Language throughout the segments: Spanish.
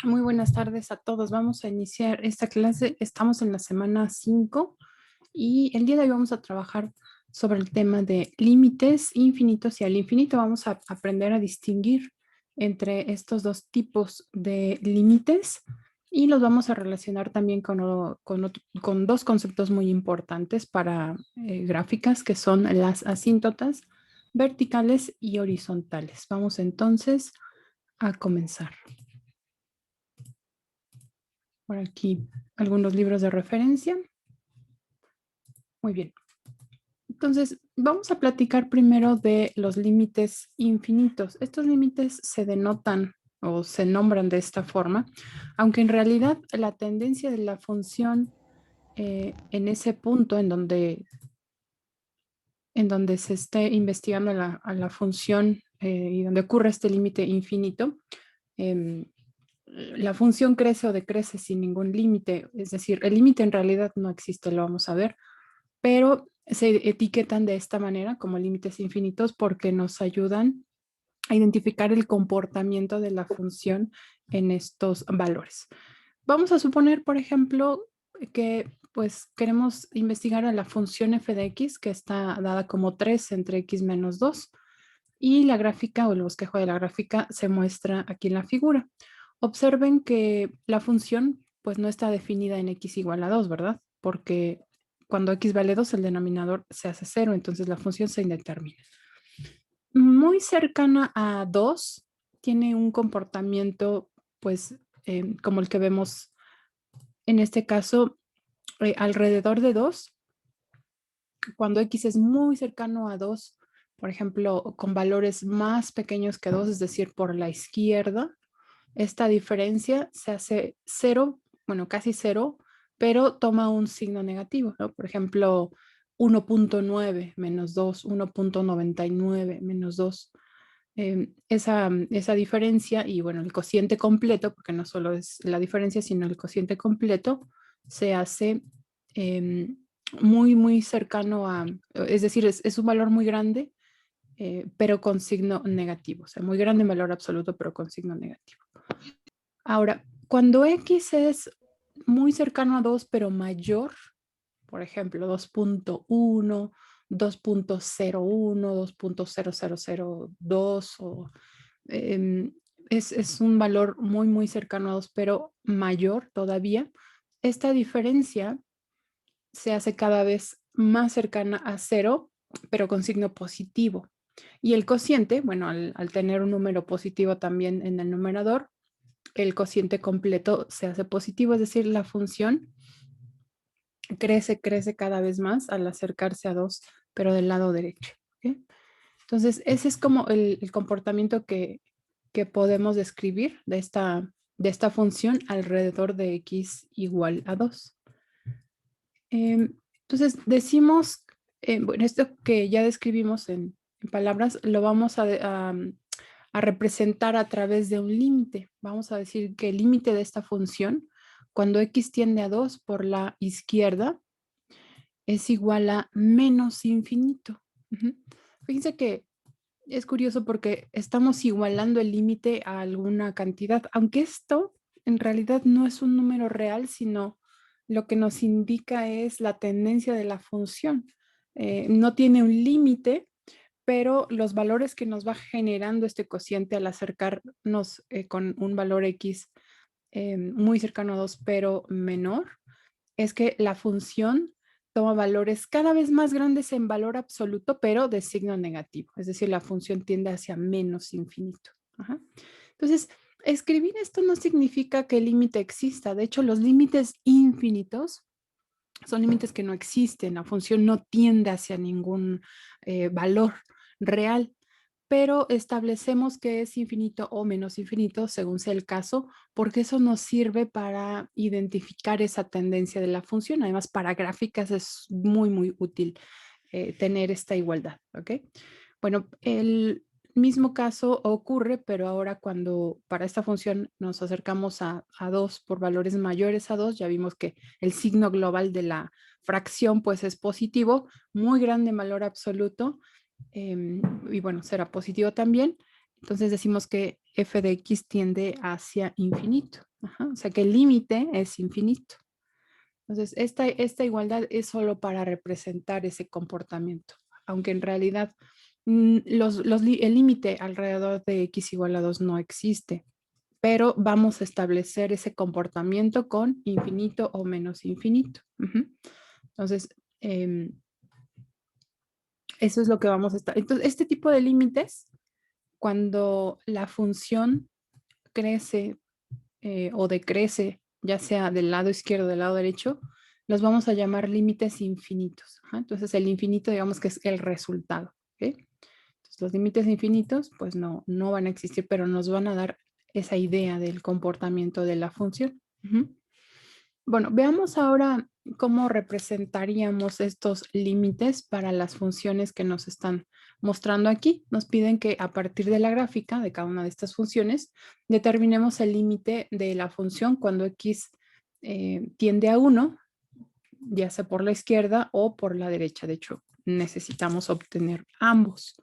Muy buenas tardes a todos. Vamos a iniciar esta clase. Estamos en la semana 5 y el día de hoy vamos a trabajar sobre el tema de límites infinitos y al infinito. Vamos a aprender a distinguir entre estos dos tipos de límites y los vamos a relacionar también con dos conceptos muy importantes para gráficas que son las asíntotas verticales y horizontales. Vamos entonces a comenzar. Por aquí algunos libros de referencia. Muy bien. Entonces, vamos a platicar primero de los límites infinitos. Estos límites se denotan o se nombran de esta forma, aunque en realidad la tendencia de la función en ese punto en donde se esté investigando a la función y donde ocurre este límite infinito, eh, la función crece o decrece sin ningún límite, es decir, el límite en realidad no existe, lo vamos a ver, pero se etiquetan de esta manera como límites infinitos porque nos ayudan a identificar el comportamiento de la función en estos valores. Vamos a suponer, por ejemplo, que pues queremos investigar a la función f de x que está dada como 3 entre x menos 2 y la gráfica o el bosquejo de la gráfica se muestra aquí en la figura. Observen que la función pues no está definida en x igual a 2, ¿verdad? Porque cuando x vale 2 el denominador se hace 0, entonces la función se indetermina. Muy cercana a 2 tiene un comportamiento pues como el que vemos en este caso alrededor de 2. Cuando x es muy cercano a 2, por ejemplo, con valores más pequeños que 2, es decir, por la izquierda, esta diferencia se hace 0, bueno, casi 0, pero toma un signo negativo, ¿no? Por ejemplo, 1.9 menos 2, 1.99 menos 2. Esa diferencia y bueno, el cociente completo, porque no solo es la diferencia, sino el cociente completo, se hace eh, muy cercano a, es decir, es un valor muy grande, pero con signo negativo, o sea, muy grande en valor absoluto, pero con signo negativo. Ahora, cuando x es muy cercano a 2, pero mayor, por ejemplo, 2.1, 2.01, 2.0002 o es un valor muy cercano a 2, pero mayor todavía. Esta diferencia se hace cada vez más cercana a 0, pero con signo positivo. Y el cociente, bueno, al tener un número positivo también en el numerador, el cociente completo se hace positivo, es decir, la función crece cada vez más al acercarse a 2, pero del lado derecho. ¿Okay? Entonces, ese es como el comportamiento que podemos describir de esta función alrededor de x igual a 2. Entonces, decimos, bueno, esto que ya describimos en palabras, lo vamos a representar a través de un límite. Vamos a decir que el límite de esta función, cuando x tiende a 2 por la izquierda, es igual a menos infinito. Ujú. Fíjense que es curioso porque estamos igualando el límite a alguna cantidad, aunque esto en realidad no es un número real, sino lo que nos indica es la tendencia de la función. No tiene un límite, pero los valores que nos va generando este cociente al acercarnos con un valor x muy cercano a 2, pero menor, es que la función toma valores cada vez más grandes en valor absoluto, pero de signo negativo. Es decir, la función tiende hacia menos infinito. Ajá. Entonces, escribir esto no significa que el límite exista. De hecho, los límites infinitos son límites que no existen. La función no tiende hacia ningún valor real, pero establecemos que es infinito o menos infinito según sea el caso, porque eso nos sirve para identificar esa tendencia de la función. Además, para gráficas es muy útil tener esta igualdad. ¿Ok? Bueno, el mismo caso ocurre, pero ahora cuando para esta función nos acercamos a 2 por valores mayores a 2, ya vimos que el signo global de la fracción pues es positivo, muy grande en valor absoluto, y bueno, será positivo también. Entonces decimos que f de x tiende hacia infinito. Ajá, o sea que el límite es infinito. Entonces, esta igualdad es solo para representar ese comportamiento, aunque en realidad el límite alrededor de x igual a 2 no existe, pero vamos a establecer ese comportamiento con infinito o menos infinito. Entonces, eso es lo que vamos a estar. Entonces, este tipo de límites, cuando la función crece o decrece, ya sea del lado izquierdo o del lado derecho, los vamos a llamar límites infinitos. Ajá. Entonces, el infinito, digamos que es el resultado. ¿Ok? Entonces, los límites infinitos, pues no van a existir, pero nos van a dar esa idea del comportamiento de la función. Bueno, veamos ahora cómo representaríamos estos límites para las funciones que nos están mostrando aquí. Nos piden que a partir de la gráfica de cada una de estas funciones determinemos el límite de la función cuando x tiende a 1, ya sea por la izquierda o por la derecha. De hecho, necesitamos obtener ambos.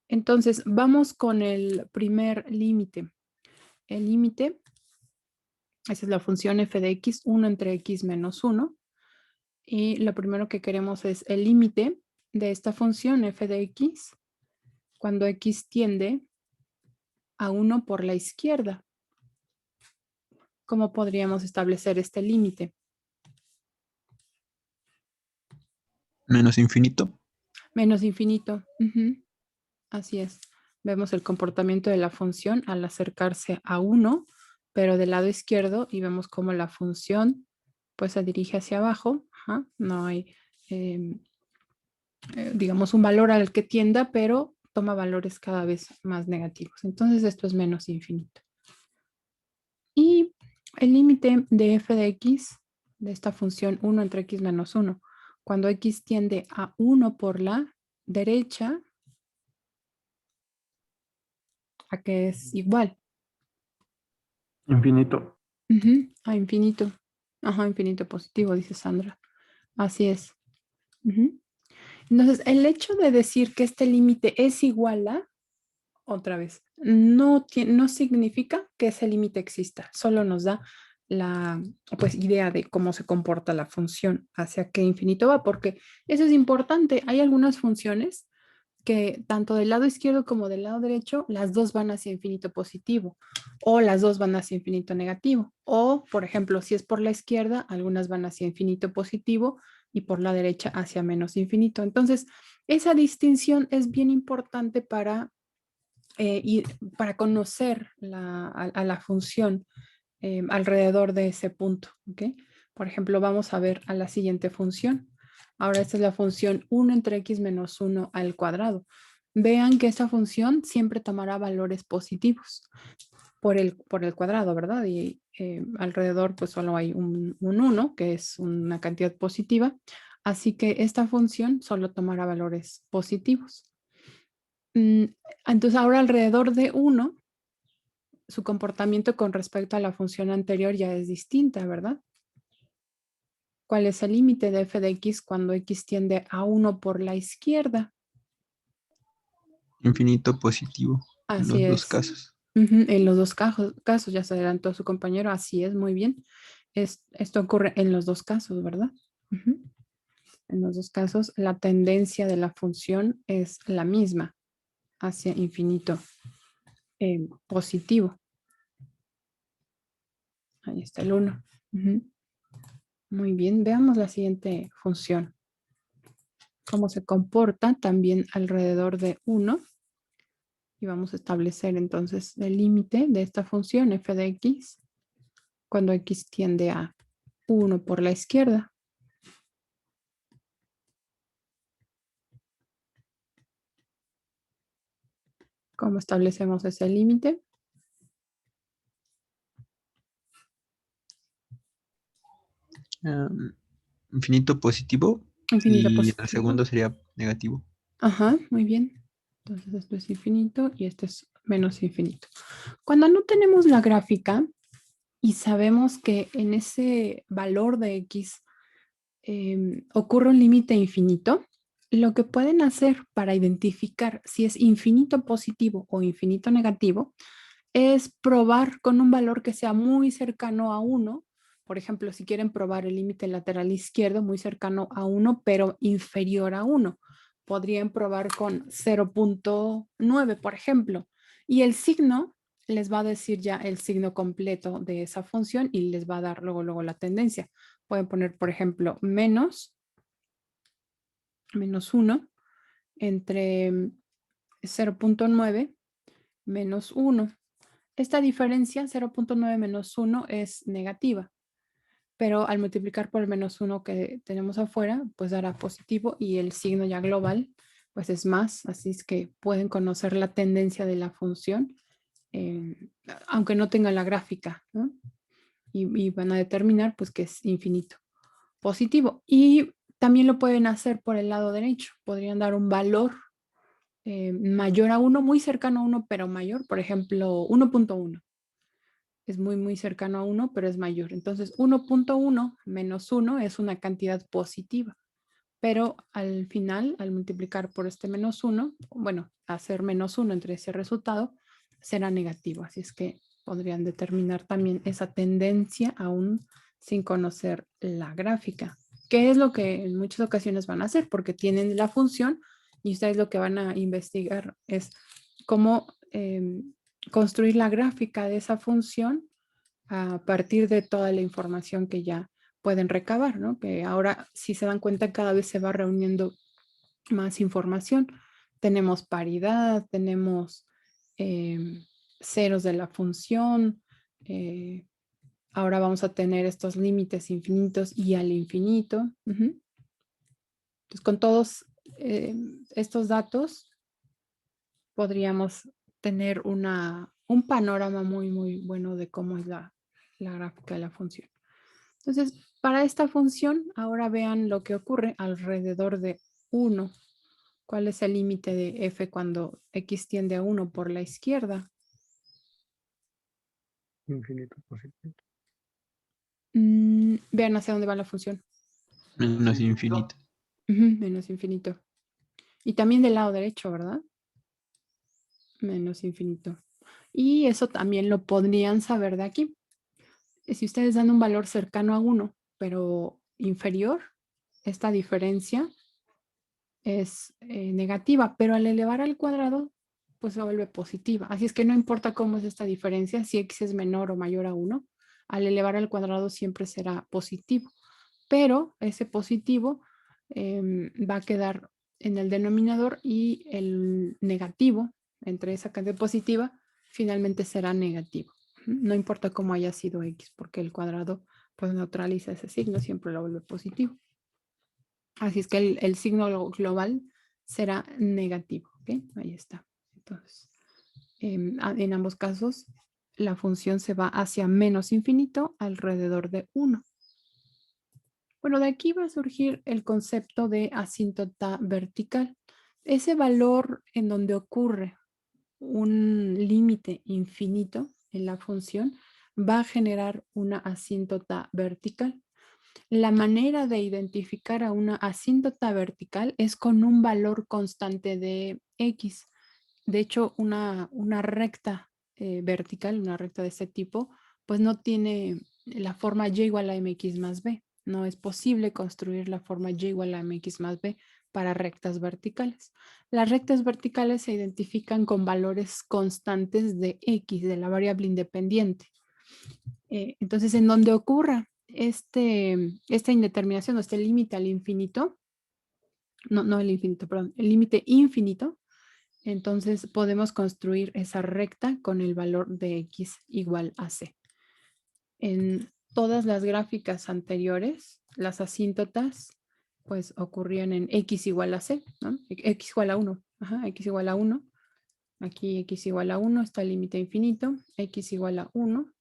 Entonces, vamos con el primer límite. El límite, esa es la función f de x, 1 entre x menos 1. Y lo primero que queremos es el límite de esta función f de x cuando x tiende a 1 por la izquierda. ¿Cómo podríamos establecer este límite? Menos infinito. Menos infinito. Así es. Vemos el comportamiento de la función al acercarse a 1, pero del lado izquierdo, y vemos cómo la función pues se dirige hacia abajo. No hay, digamos, un valor al que tienda, pero toma valores cada vez más negativos. Entonces esto es menos infinito. Y el límite de f de x, de esta función 1 entre x menos 1, cuando x tiende a 1 por la derecha, a que es igual. Infinito. A infinito. Ajá, infinito positivo, dice Sandra. Así es. Entonces, el hecho de decir que este límite es igual a, otra vez, no significa que ese límite exista, solo nos da la pues, idea de cómo se comporta la función, hacia qué infinito va, porque eso es importante. Hay algunas funciones que tanto del lado izquierdo como del lado derecho, las dos van hacia infinito positivo o las dos van hacia infinito negativo. O, por ejemplo, si es por la izquierda, algunas van hacia infinito positivo y por la derecha hacia menos infinito. Entonces, esa distinción es bien importante para conocer a la función alrededor de ese punto. ¿Okay? Por ejemplo, vamos a ver a la siguiente función. Ahora esta es la función 1 entre x menos 1 al cuadrado. Vean que esta función siempre tomará valores positivos por el cuadrado, ¿verdad? Y alrededor pues solo hay un 1, que es una cantidad positiva. Así que esta función solo tomará valores positivos. Entonces ahora alrededor de 1, su comportamiento con respecto a la función anterior ya es distinta, ¿verdad? ¿Cuál es el límite de f de x cuando x tiende a 1 por la izquierda? Infinito positivo en Así los dos es. casos. En los dos casos, ya se adelantó su compañero, así es, muy bien. Esto ocurre en los dos casos, ¿verdad? En los dos casos, la tendencia de la función es la misma, hacia infinito positivo. Ahí está el 1. Muy bien, veamos la siguiente función. Cómo se comporta también alrededor de 1. Y vamos a establecer entonces el límite de esta función f de x cuando x tiende a 1 por la izquierda. ¿Cómo establecemos ese límite? Infinito positivo Infinito y el positivo. segundo sería negativo. Ajá, muy bien. Entonces esto es infinito y este es menos infinito. Cuando no tenemos la gráfica y sabemos que en ese valor de x ocurre un límite infinito, lo que pueden hacer para identificar si es infinito positivo o infinito negativo es probar con un valor que sea muy cercano a 1. Por ejemplo, si quieren probar el límite lateral izquierdo muy cercano a 1, pero inferior a 1, podrían probar con 0.9, por ejemplo. Y el signo les va a decir ya el signo completo de esa función y les va a dar luego la tendencia. Pueden poner, por ejemplo, menos 1 entre 0.9 menos 1. Esta diferencia, 0.9 menos 1, es negativa, pero al multiplicar por el menos 1 que tenemos afuera, pues dará positivo y el signo ya global, pues es más, así es que pueden conocer la tendencia de la función, eh, aunque no tengan la gráfica, ¿no? Y van a determinar pues que es infinito, positivo. Y también lo pueden hacer por el lado derecho, podrían dar un valor mayor a 1, muy cercano a 1, pero mayor, por ejemplo, 1.1. Es muy cercano a 1, pero es mayor. Entonces, 1.1 menos 1 es una cantidad positiva, pero al final, al multiplicar por este menos 1, bueno, hacer menos 1 entre ese resultado, será negativo. Así es que podrían determinar también esa tendencia aún sin conocer la gráfica, que es lo que en muchas ocasiones van a hacer, porque tienen la función y ustedes lo que van a investigar es cómo construir la gráfica de esa función a partir de toda la información que ya pueden recabar, ¿no? Que ahora, si se dan cuenta, cada vez se va reuniendo más información. Tenemos paridad, tenemos ceros de la función, ahora vamos a tener estos límites infinitos y al infinito. Entonces, con todos estos datos podríamos tener un panorama muy bueno de cómo es la gráfica de la función. Entonces, para esta función, ahora vean lo que ocurre alrededor de 1. ¿Cuál es el límite de f cuando x tiende a 1 por la izquierda? Infinito positivo. Vean hacia dónde va la función. Menos infinito. Menos infinito. Y también del lado derecho, ¿verdad? Menos infinito. Y eso también lo podrían saber de aquí. Si ustedes dan un valor cercano a 1, pero inferior, esta diferencia es negativa, pero al elevar al cuadrado, pues se vuelve positiva. Así es que no importa cómo es esta diferencia, si x es menor o mayor a 1, al elevar al cuadrado siempre será positivo. Pero ese positivo va a quedar en el denominador y el negativo entre esa cantidad positiva finalmente será negativo. No importa cómo haya sido x, porque el cuadrado pues neutraliza ese signo, siempre lo vuelve positivo. Así es que el signo global será negativo. ¿Okay? Ahí está. Entonces, en ambos casos, la función se va hacia menos infinito alrededor de 1. Bueno, de aquí va a surgir el concepto de asíntota vertical. Ese valor en donde ocurre un límite infinito en la función va a generar una asíntota vertical. La manera de identificar a una asíntota vertical es con un valor constante de x. De hecho, una recta vertical, una recta de este tipo, pues no tiene la forma y igual a mx más b. No es posible construir la forma y igual a mx más b para rectas verticales. Las rectas verticales se identifican con valores constantes de x, de la variable independiente. Entonces, en donde ocurra esta indeterminación o este límite al infinito, no el infinito, perdón, el límite infinito, entonces podemos construir esa recta con el valor de x igual a c. En todas las gráficas anteriores, las asíntotas pues ocurrían en x igual a c, ¿no? X igual a 1, x igual a 1. Aquí x igual a 1 está el límite infinito, x igual a 1,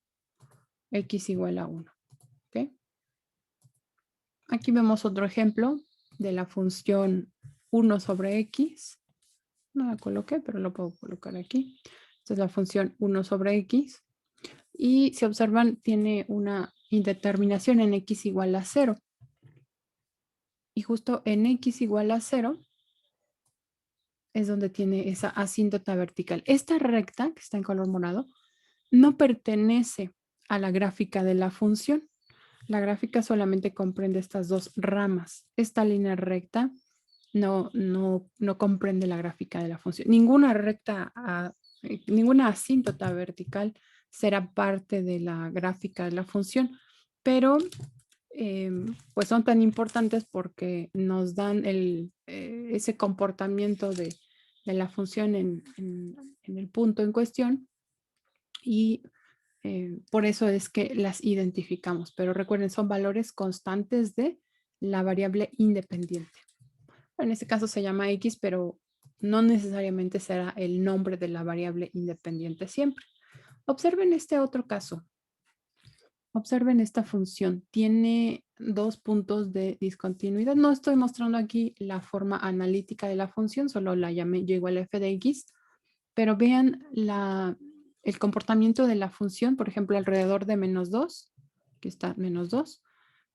x igual a 1. ¿Ok? Aquí vemos otro ejemplo de la función 1 sobre x. No la coloqué, pero lo puedo colocar aquí. Esta es la función 1 sobre x. Y si observan, tiene una indeterminación en x igual a 0. Y justo en x igual a 0 es donde tiene esa asíntota vertical. Esta recta, que está en color morado, no pertenece a la gráfica de la función. La gráfica solamente comprende estas dos ramas. Esta línea recta no comprende la gráfica de la función. Ninguna recta, ninguna asíntota vertical será parte de la gráfica de la función, pero pues son tan importantes porque nos dan ese comportamiento de la función en el punto en cuestión y por eso es que las identificamos. Pero recuerden, son valores constantes de la variable independiente. En este caso se llama X, pero no necesariamente será el nombre de la variable independiente siempre. Observen este otro caso. Observen esta función. Tiene dos puntos de discontinuidad. No estoy mostrando aquí la forma analítica de la función, solo la llamé yo igual a f de x, pero vean el comportamiento de la función, por ejemplo, alrededor de -2, que está -2.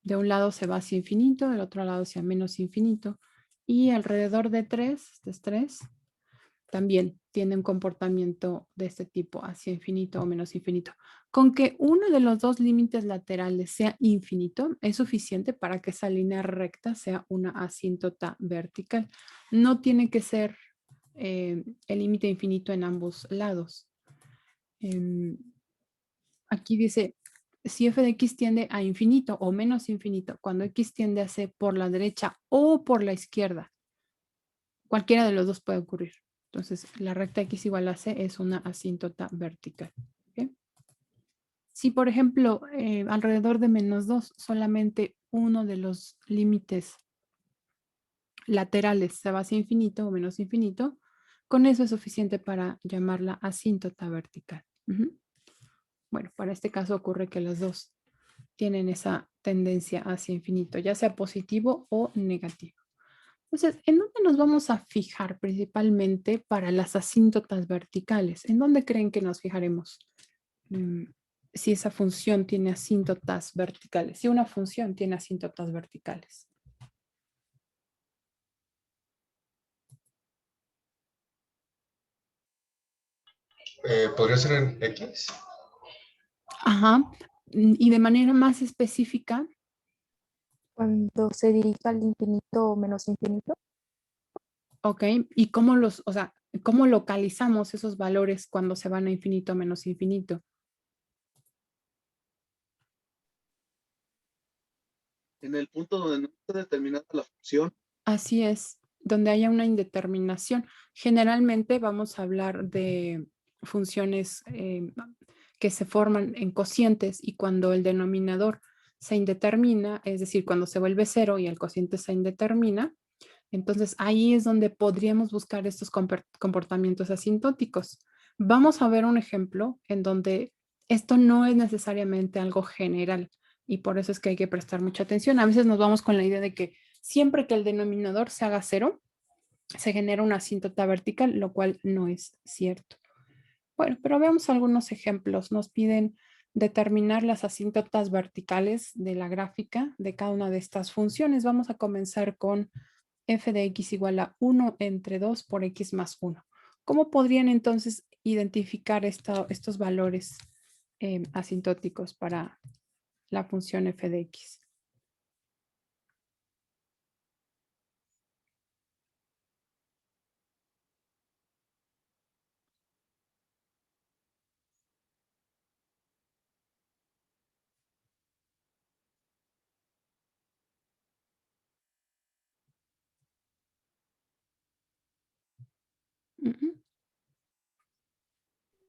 De un lado se va hacia infinito, del otro lado hacia menos infinito. Y alrededor de 3, este es 3, también tiene un comportamiento de este tipo, hacia infinito o menos infinito. Con que uno de los dos límites laterales sea infinito, es suficiente para que esa línea recta sea una asíntota vertical. No tiene que ser el límite infinito en ambos lados. Aquí dice, si f de x tiende a infinito o menos infinito, cuando x tiende a c por la derecha o por la izquierda, cualquiera de los dos puede ocurrir. Entonces, la recta x igual a c es una asíntota vertical. ¿Okay? Si, por ejemplo, alrededor de -2, solamente uno de los límites laterales se va hacia infinito o menos infinito, con eso es suficiente para llamarla asíntota vertical. Bueno, para este caso ocurre que las dos tienen esa tendencia hacia infinito, ya sea positivo o negativo. Entonces, ¿en dónde nos vamos a fijar principalmente para las asíntotas verticales? ¿En dónde creen que nos fijaremos? Si esa función tiene asíntotas verticales, si una función tiene asíntotas verticales. ¿Podría ser en X? Ajá. Y de manera más específica. Cuando se dirige al infinito o menos infinito. Ok. ¿Y cómo cómo localizamos esos valores cuando se van a infinito o menos infinito? En el punto donde no está determinada la función. Así es, donde haya una indeterminación. Generalmente vamos a hablar de funciones que se forman en cocientes y cuando el denominador se indetermina, es decir, cuando se vuelve cero y el cociente se indetermina, entonces ahí es donde podríamos buscar estos comportamientos asintóticos. Vamos a ver un ejemplo en donde esto no es necesariamente algo general y por eso es que hay que prestar mucha atención. A veces nos vamos con la idea de que siempre que el denominador se haga cero, se genera una asíntota vertical, lo cual no es cierto. Bueno, pero veamos algunos ejemplos. Nos piden determinar las asíntotas verticales de la gráfica de cada una de estas funciones. Vamos a comenzar con f de x igual a 1 entre 2 por x más 1. ¿Cómo podrían entonces identificar estos valores asintóticos para la función f de x?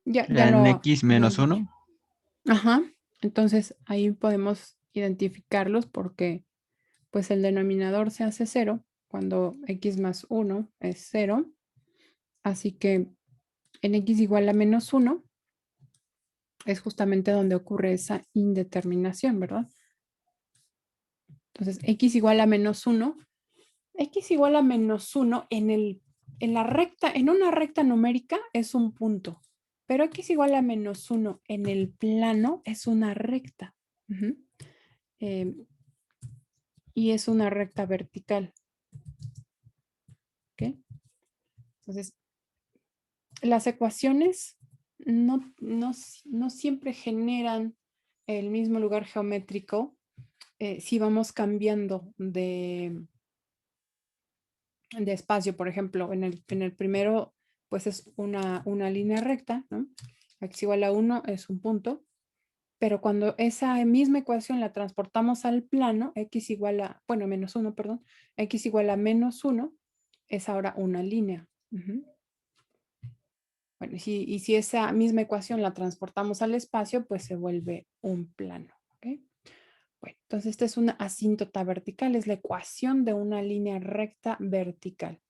Ya En lo X habían menos dicho. 1. Ajá, entonces ahí podemos identificarlos porque pues el denominador se hace cero cuando x más 1 es 0. Así que en x igual a menos 1 es justamente donde ocurre esa indeterminación, ¿verdad? Entonces x igual a menos 1, x igual a menos 1 en una recta numérica es un punto, pero x igual a menos 1 en el plano es una recta. Y es una recta vertical. ¿Ok? Entonces, las ecuaciones no siempre generan el mismo lugar geométrico si vamos cambiando de espacio. Por ejemplo, en el primero, pues es una línea recta, ¿no? X igual a 1 es un punto, pero cuando esa misma ecuación la transportamos al plano, x igual a, bueno, menos 1, perdón, x igual a menos 1, es ahora una línea. Bueno, y si esa misma ecuación la transportamos al espacio, pues se vuelve un plano. ¿Ok? Bueno, entonces esta es una asíntota vertical, es la ecuación de una línea recta vertical.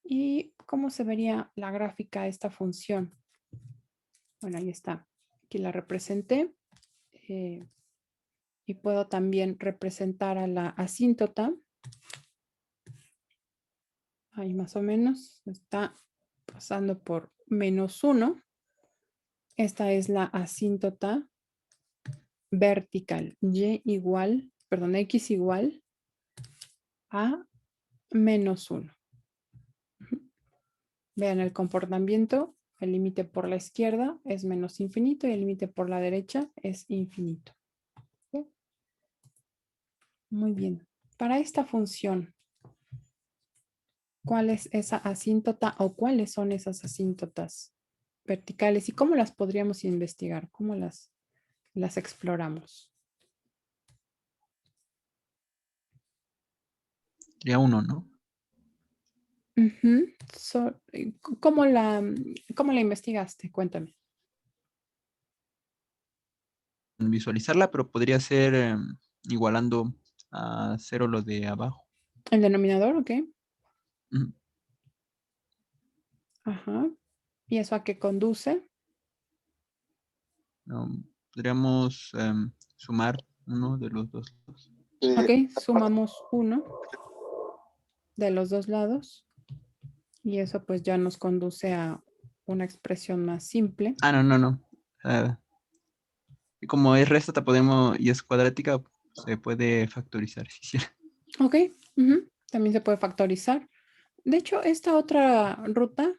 ¿Y cómo se vería la gráfica de esta función? Bueno, ahí está. Aquí la representé. Y puedo también representar a la asíntota. Ahí más o menos está pasando por menos 1. Esta es la asíntota vertical. X igual a menos 1. Vean el comportamiento. El límite por la izquierda es menos infinito y el límite por la derecha es infinito. ¿Sí? Muy bien. Para esta función, ¿cuál es esa asíntota o cuáles son esas asíntotas verticales y cómo las podríamos investigar? ¿Cómo las exploramos? Sería 1, ¿no? ¿Cómo la investigaste? Cuéntame. Visualizarla, pero podría ser igualando a 0 lo de abajo. El denominador, ok. Ujú. Ajá. ¿Y eso a qué conduce? Podríamos sumar uno de los dos lados. Ok, sumamos 1 de los dos lados y eso pues ya nos conduce a una expresión más simple. Ah, no. Como es resta, podemos, y es cuadrática, se puede factorizar. Si quisiera. Ok, también se puede factorizar. De hecho, esta otra ruta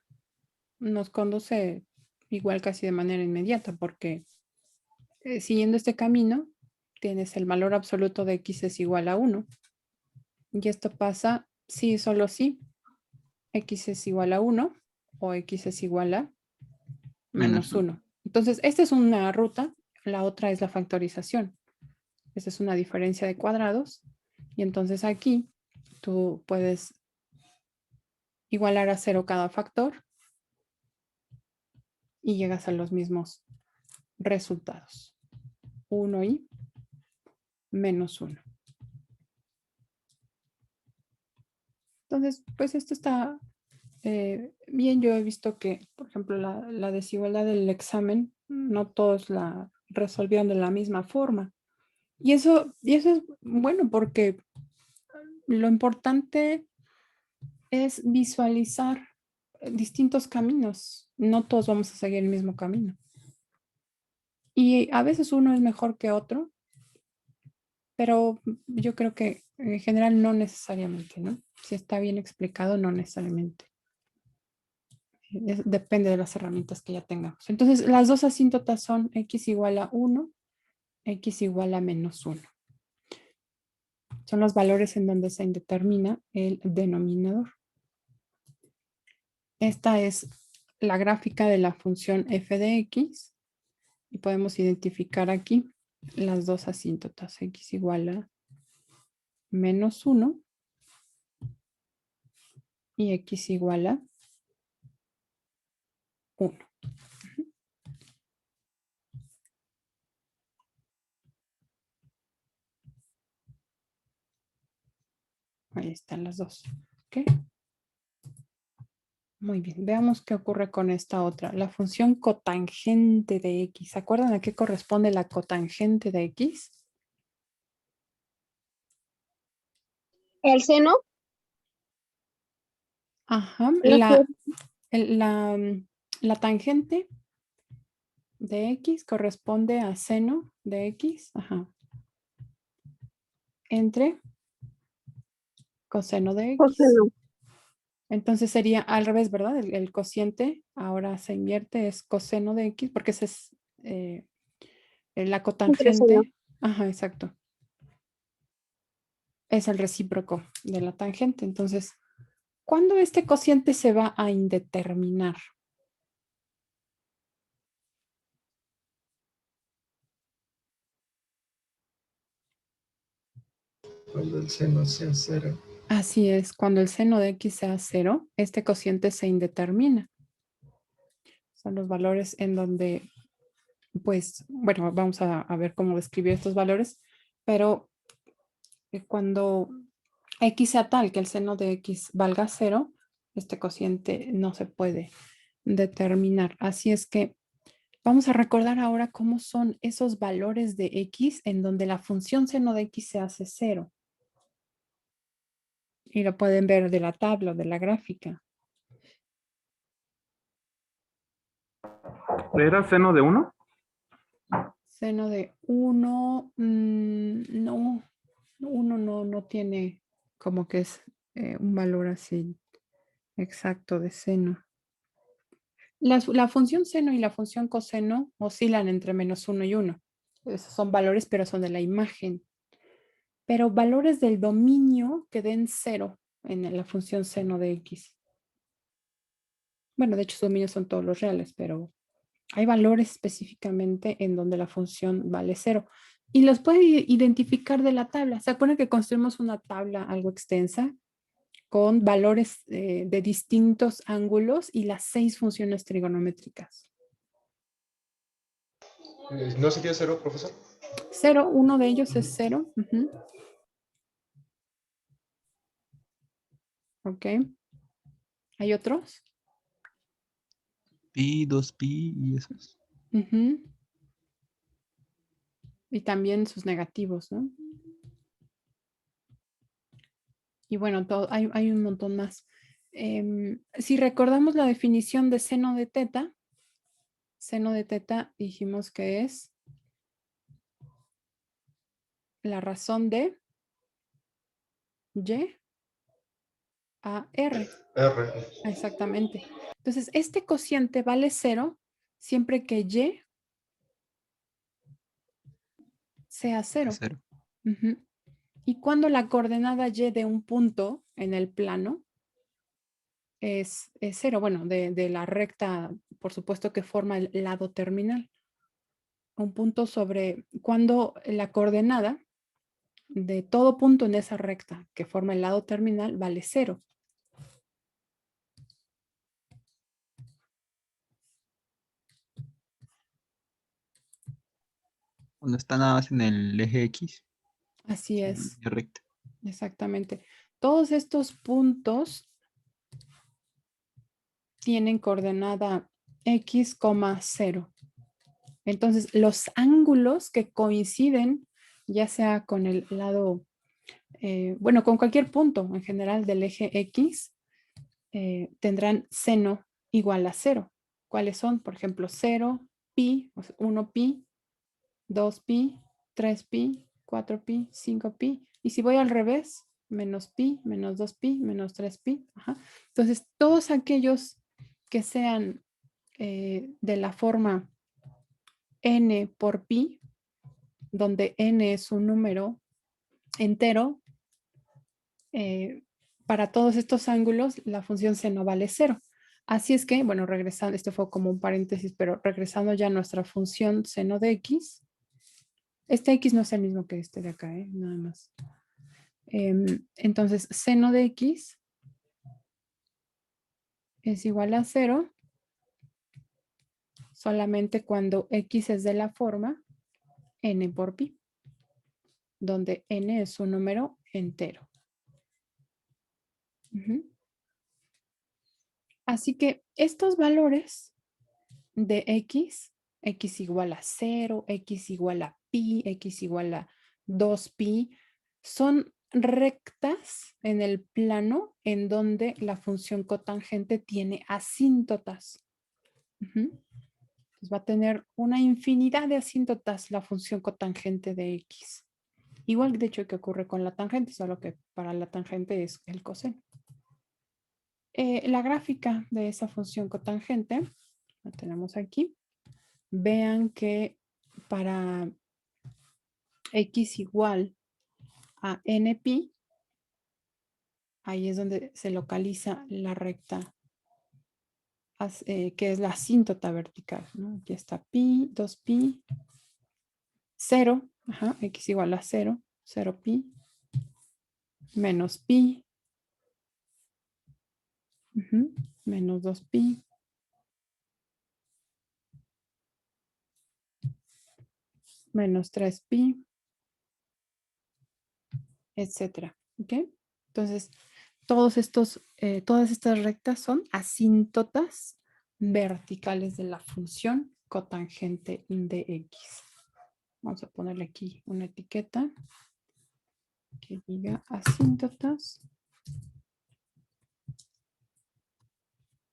nos conduce igual casi de manera inmediata porque siguiendo este camino tienes el valor absoluto de x es igual a 1 y esto pasa si solo si x es igual a 1 o x es igual a menos 1. Entonces, esta es una ruta, la otra es la factorización. Esta es una diferencia de cuadrados y entonces aquí tú puedes igualar a 0 cada factor y llegas a los mismos resultados. 1 y menos 1. Entonces, pues esto está bien. Yo he visto que, por ejemplo, la desigualdad del examen, no todos la resolvieron de la misma forma. Y eso es bueno porque lo importante es visualizar distintos caminos. No todos vamos a seguir el mismo camino. Y a veces uno es mejor que otro, pero yo creo que en general no necesariamente, ¿no? Si está bien explicado, no necesariamente. Depende de las herramientas que ya tengamos. Entonces, las dos asíntotas son x igual a 1, x igual a menos 1. Son los valores en donde se determina el denominador. Esta es la gráfica de la función f de x y podemos identificar aquí las dos asíntotas, x igual a menos 1 y x igual a 1. Ahí están las dos. ¿Ok? Muy bien, veamos qué ocurre con esta otra. La función cotangente de x. ¿Se acuerdan a qué corresponde la cotangente de x? El seno. Ajá, la tangente de x corresponde a seno de x. Ajá. Entre coseno de x. Coseno. Entonces sería al revés, ¿verdad? El cociente ahora se invierte, es coseno de X, porque ese es la Entre seno. cotangente. Ajá, exacto. Es el recíproco de la tangente. Entonces, ¿cuándo este cociente se va a indeterminar? Cuando el seno sea cero. Así es, cuando el seno de X sea 0, este cociente se indetermina. Son los valores en donde, pues, bueno, vamos a ver cómo describir estos valores, pero cuando X sea tal que el seno de X valga 0, este cociente no se puede determinar. Así es que vamos a recordar ahora cómo son esos valores de X en donde la función seno de X se hace 0. Y lo pueden ver de la tabla o de la gráfica. ¿Era seno de 1? Seno de 1, no, 1 no tiene como que es un valor así exacto de seno. La función seno y la función coseno oscilan entre -1 y 1. Esos son valores, pero son de la imagen. Pero valores del dominio que den 0 en la función seno de X. Bueno, de hecho, sus dominios son todos los reales, pero hay valores específicamente en donde la función vale 0. Y los puede identificar de la tabla. ¿Se acuerdan que construimos una tabla algo extensa con valores de distintos ángulos y las 6 funciones trigonométricas? ¿No sería cero, profesor? 0, uno de ellos es 0. Ok. ¿Hay otros? Pi, 2pi y esos. Ujú. Y también sus negativos, ¿no? Y bueno, hay un montón más. Si recordamos la definición de seno de teta dijimos que es la razón de y a r. R. Exactamente. Entonces, este cociente vale 0 siempre que y sea 0. 0. Ujú. Y cuando la coordenada y de un punto en el plano es 0, bueno, de la recta, por supuesto que forma el lado terminal. Un punto sobre cuando la coordenada de todo punto en esa recta que forma el lado terminal vale 0. Cuando está nada más en el eje X, Así en es, línea recta. exactamente. Todos estos puntos tienen coordenada x, 0. Entonces, los ángulos que coinciden, ya sea con el lado, bueno, con cualquier punto en general del eje X, tendrán seno igual a 0. ¿Cuáles son? Por ejemplo, 0, pi, 1 pi, 2 pi, 3 pi, 4 pi, 5 pi. Y si voy al revés, menos pi, menos 2 pi, menos 3 pi. Ajá. Entonces, todos aquellos que sean de la forma n por pi, donde n es un número entero, para todos estos ángulos la función seno vale 0. Así es que, bueno, regresando, esto fue como un paréntesis, pero regresando ya a nuestra función seno de x, este x no es el mismo que este de acá, nada más. Entonces, seno de x es igual a 0 solamente cuando x es de la forma n por pi, donde n es un número entero. Así que estos valores de x igual a 0, x igual a pi, x igual a 2 pi, son rectas en el plano en donde la función cotangente tiene asíntotas. Pues va a tener una infinidad de asíntotas la función cotangente de x. Igual de hecho que ocurre con la tangente, solo que para la tangente es el coseno. la gráfica de esa función cotangente, la tenemos aquí. Vean que para x igual a npi, ahí es donde se localiza la recta que es la asíntota vertical, ¿no? Aquí está pi, 2pi, 0, x igual a 0, 0pi, menos pi, menos 2pi, menos 3pi, etcétera. ¿Ok? Entonces, todas estas rectas son asíntotas verticales de la función cotangente de x. Vamos a ponerle aquí una etiqueta que diga asíntotas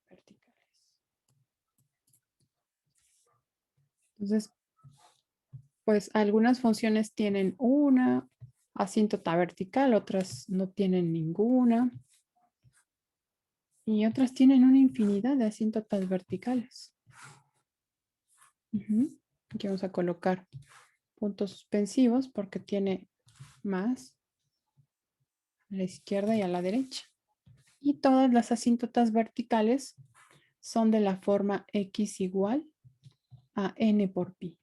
verticales. Entonces, pues algunas funciones tienen una asíntota vertical, otras no tienen ninguna. Y otras tienen una infinidad de asíntotas verticales. Aquí vamos a colocar puntos suspensivos porque tiene más a la izquierda y a la derecha. Y todas las asíntotas verticales son de la forma x igual a n por pi,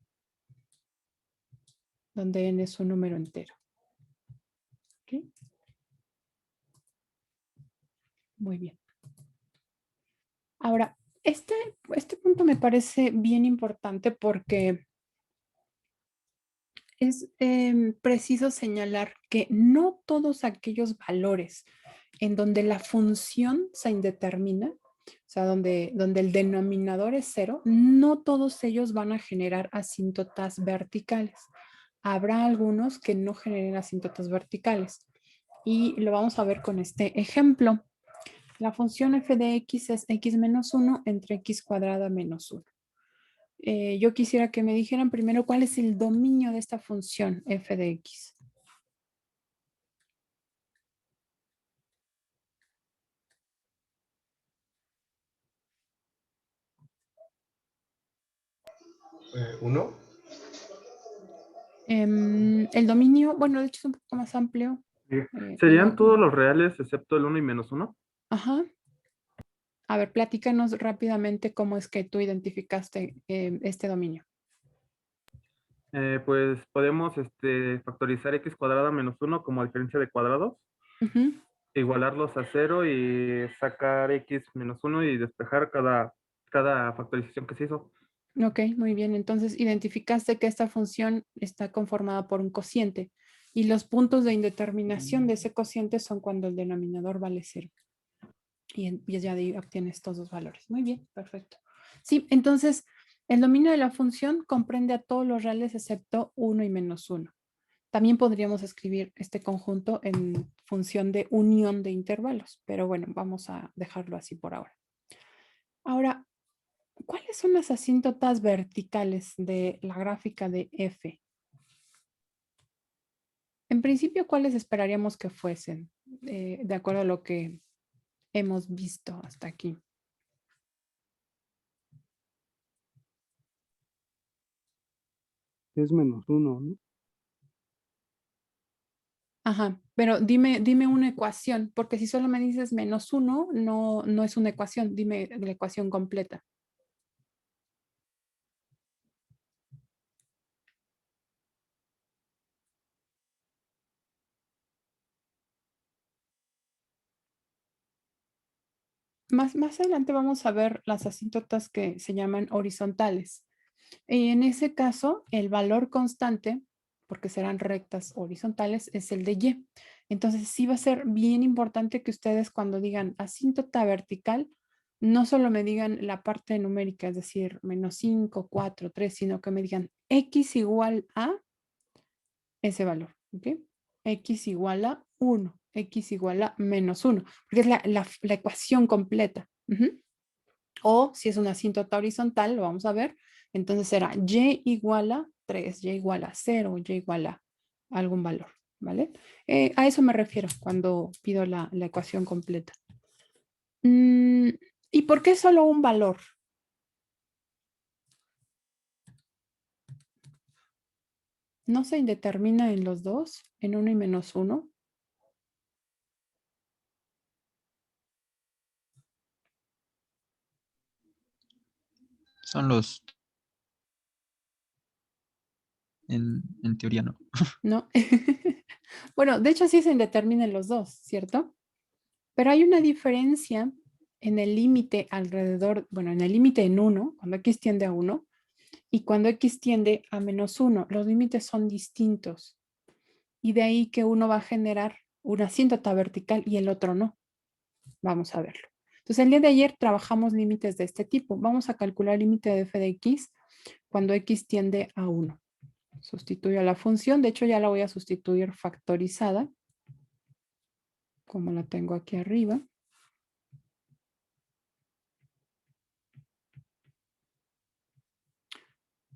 donde n es un número entero. ¿Ok? Muy bien. Ahora, este punto me parece bien importante porque es preciso señalar que no todos aquellos valores en donde la función se indetermina, o sea, donde el denominador es 0, no todos ellos van a generar asíntotas verticales. Habrá algunos que no generen asíntotas verticales. Y lo vamos a ver con este ejemplo. La función f de x es x menos 1 entre x cuadrada menos 1. Yo quisiera que me dijeran primero cuál es el dominio de esta función f de x. ¿Uno? El dominio, bueno, de hecho es un poco más amplio. ¿Serían todos los reales excepto el 1 y menos 1? Ajá. A ver, platícanos rápidamente cómo es que tú identificaste este dominio. Pues podemos factorizar x cuadrada menos 1 como diferencia de cuadrados, igualarlos a 0 y sacar x menos 1 y despejar cada factorización que se hizo. Ok, muy bien. Entonces identificaste que esta función está conformada por un cociente y los puntos de indeterminación de ese cociente son cuando el denominador vale 0. Y ya de ahí obtienes estos dos valores. Muy bien, perfecto. Sí, entonces el dominio de la función comprende a todos los reales excepto 1 y menos 1. También podríamos escribir este conjunto en función de unión de intervalos, pero bueno, vamos a dejarlo así por ahora. Ahora, ¿cuáles son las asíntotas verticales de la gráfica de f? En principio, ¿cuáles esperaríamos que fuesen? De acuerdo a lo que hemos visto hasta aquí. Es menos 1, ¿no? Ajá, pero dime una ecuación, porque si solo me dices menos 1, no es una ecuación. Dime la ecuación completa. Más adelante vamos a ver las asíntotas que se llaman horizontales. Y en ese caso, el valor constante, porque serán rectas horizontales, es el de y. Entonces sí va a ser bien importante que ustedes cuando digan asíntota vertical, no solo me digan la parte numérica, es decir, menos 5, 4, 3, sino que me digan x igual a ese valor, ¿ok? X igual a 1, x igual a menos 1, porque es la ecuación completa. O si es una asíntota horizontal, lo vamos a ver, entonces será y igual a 3, y igual a 0, y igual a algún valor, ¿vale? A eso me refiero cuando pido la ecuación completa. ¿Y por qué solo un valor? ¿No se indetermina en los dos? ¿En 1 y menos 1? Son los... En teoría no. ¿No? Bueno, de hecho sí se indeterminan los dos, ¿cierto? Pero hay una diferencia en el límite alrededor, bueno, en el límite en 1, cuando x tiende a 1, y cuando x tiende a menos 1. Los límites son distintos. Y de ahí que uno va a generar una asíntota vertical y el otro no. Vamos a verlo. Entonces, el día de ayer trabajamos límites de este tipo. Vamos a calcular el límite de f de x cuando x tiende a 1. Sustituyo a la función. De hecho, ya la voy a sustituir factorizada, como la tengo aquí arriba.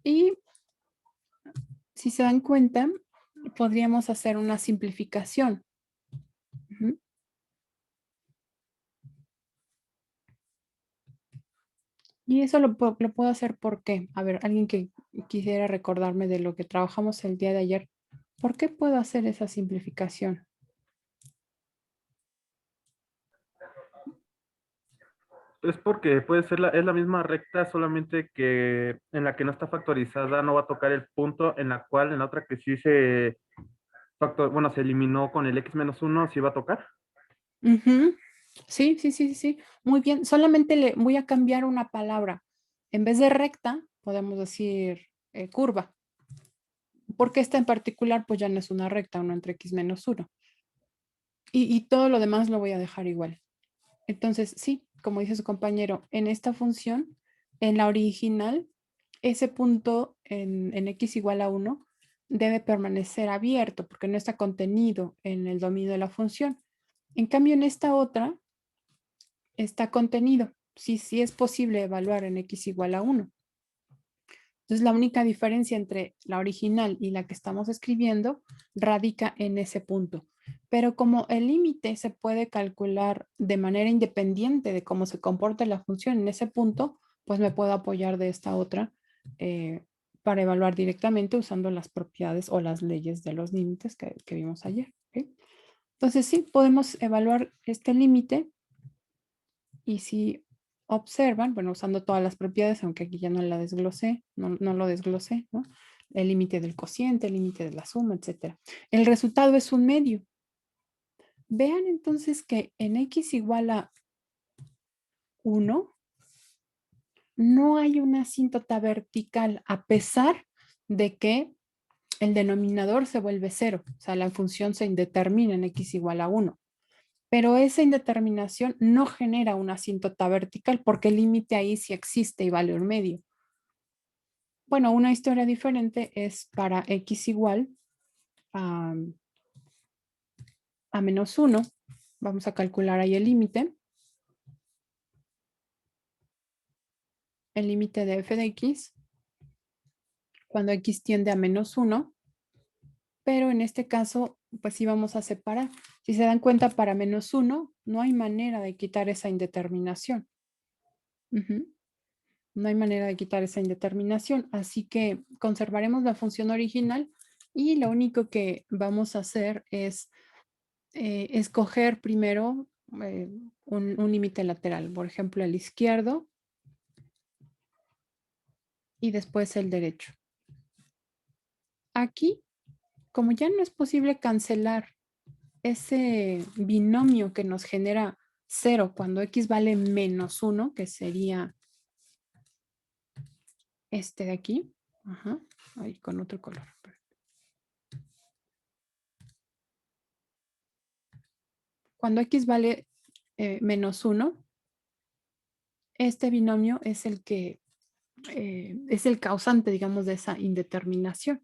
Y si se dan cuenta, podríamos hacer una simplificación. Ujú. Y eso lo puedo hacer ¿por qué? A ver, alguien que quisiera recordarme de lo que trabajamos el día de ayer. ¿Por qué puedo hacer esa simplificación? Es porque puede ser es la misma recta, solamente que en la que no está factorizada no va a tocar el punto, en la cual en la otra que sí se bueno, se eliminó con el x menos 1, sí va a tocar. Ujú. Sí, sí, sí, sí. Muy bien. Solamente le voy a cambiar una palabra. En vez de recta, podemos decir curva. Porque esta en particular, pues ya no es una recta, uno entre x menos 1. Y todo lo demás lo voy a dejar igual. Entonces, sí, como dice su compañero, en esta función, en la original, ese punto en x igual a 1 debe permanecer abierto porque no está contenido en el dominio de la función. En cambio, en esta otra, está contenido. Sí, sí es posible evaluar en x igual a 1. Entonces, la única diferencia entre la original y la que estamos escribiendo radica en ese punto. Pero como el límite se puede calcular de manera independiente de cómo se comporta la función en ese punto, pues me puedo apoyar de esta otra para evaluar directamente usando las propiedades o las leyes de los límites que vimos ayer. ¿Okay? Entonces, sí, podemos evaluar este límite y si observan, bueno, usando todas las propiedades, aunque aquí ya no la desglosé, no lo desglosé, ¿no? El límite del cociente, el límite de la suma, etc. El resultado es un medio. Vean entonces que en x igual a 1, no hay una asíntota vertical, a pesar de que el denominador se vuelve 0. O sea, la función se indetermina en x igual a 1. Pero esa indeterminación no genera una asíntota vertical porque el límite ahí sí existe y vale un medio. Bueno, una historia diferente es para x igual a menos 1. Vamos a calcular ahí el límite. El límite de f de x cuando x tiende a menos 1. Pero en este caso, pues sí vamos a separar. Si se dan cuenta, para menos 1 no hay manera de quitar esa indeterminación. No hay manera de quitar esa indeterminación. Así que conservaremos la función original y lo único que vamos a hacer es escoger primero un límite lateral. Por ejemplo, el izquierdo y después el derecho. Aquí, como ya no es posible cancelar ese binomio que nos genera 0 cuando x vale menos 1, que sería este de aquí. Ajá, ahí con otro color. Cuando x vale menos 1, este binomio es el que es el causante, digamos, de esa indeterminación.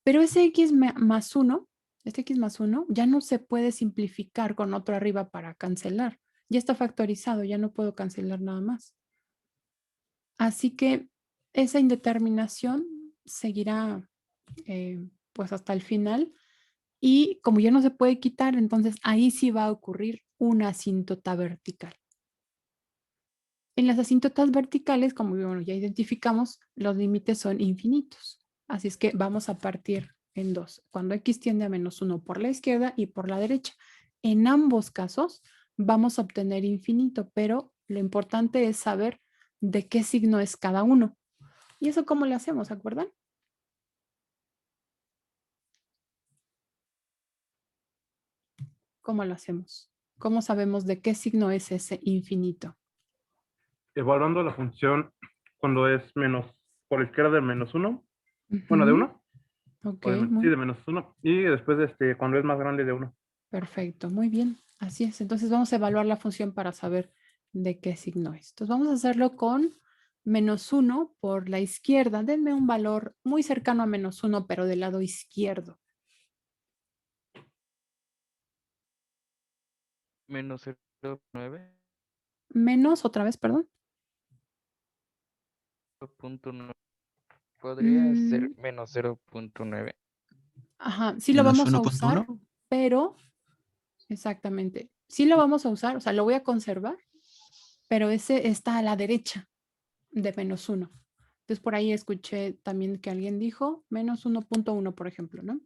Pero ese x más 1, este x más 1, ya no se puede simplificar con otro arriba para cancelar. Ya está factorizado, ya no puedo cancelar nada más. Así que esa indeterminación seguirá pues hasta el final. Y como ya no se puede quitar, entonces ahí sí va a ocurrir una asíntota vertical. En las asíntotas verticales, como bueno, ya identificamos, los límites son infinitos. Así es que vamos a partir en dos. Cuando x tiende a -1 por la izquierda y por la derecha. En ambos casos vamos a obtener infinito, pero lo importante es saber de qué signo es cada uno. ¿Y eso cómo lo hacemos? ¿Se acuerdan? ¿Cómo lo hacemos? ¿Cómo sabemos de qué signo es ese infinito? Evaluando la función cuando es menos por la izquierda de -1, bueno, de 1, Ok, sí, de -1, y después cuando es más grande de 1. perfecto, muy bien. Así es. Entonces vamos a evaluar la función para saber de qué signo es. Entonces vamos a hacerlo con -1 por la izquierda. Denme un valor muy cercano a -1, pero del lado izquierdo. Menos 0.9. Menos, otra vez, perdón. 0.9. Podría ser Mm, menos 0.9. ajá, sí lo Menos vamos a usar, 1.1. pero exactamente. Sí lo vamos a usar, o sea, lo voy a conservar, pero ese está a la derecha de -1. Entonces por ahí escuché también que alguien dijo -1.1, por ejemplo, ¿no?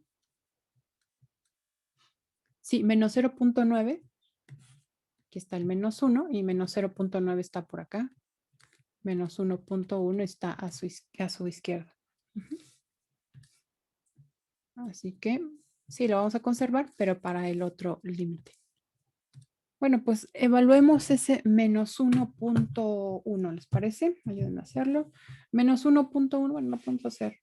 Sí, menos 0.9. Aquí está el -1 y menos 0.9 está por acá. Menos 1.1 está a su izquierda. Así que sí, lo vamos a conservar, pero para el otro límite. Bueno, pues evaluemos ese menos 1.1, ¿les parece? Ayúdenme a hacerlo. Menos 1.1, bueno, no podemos hacer.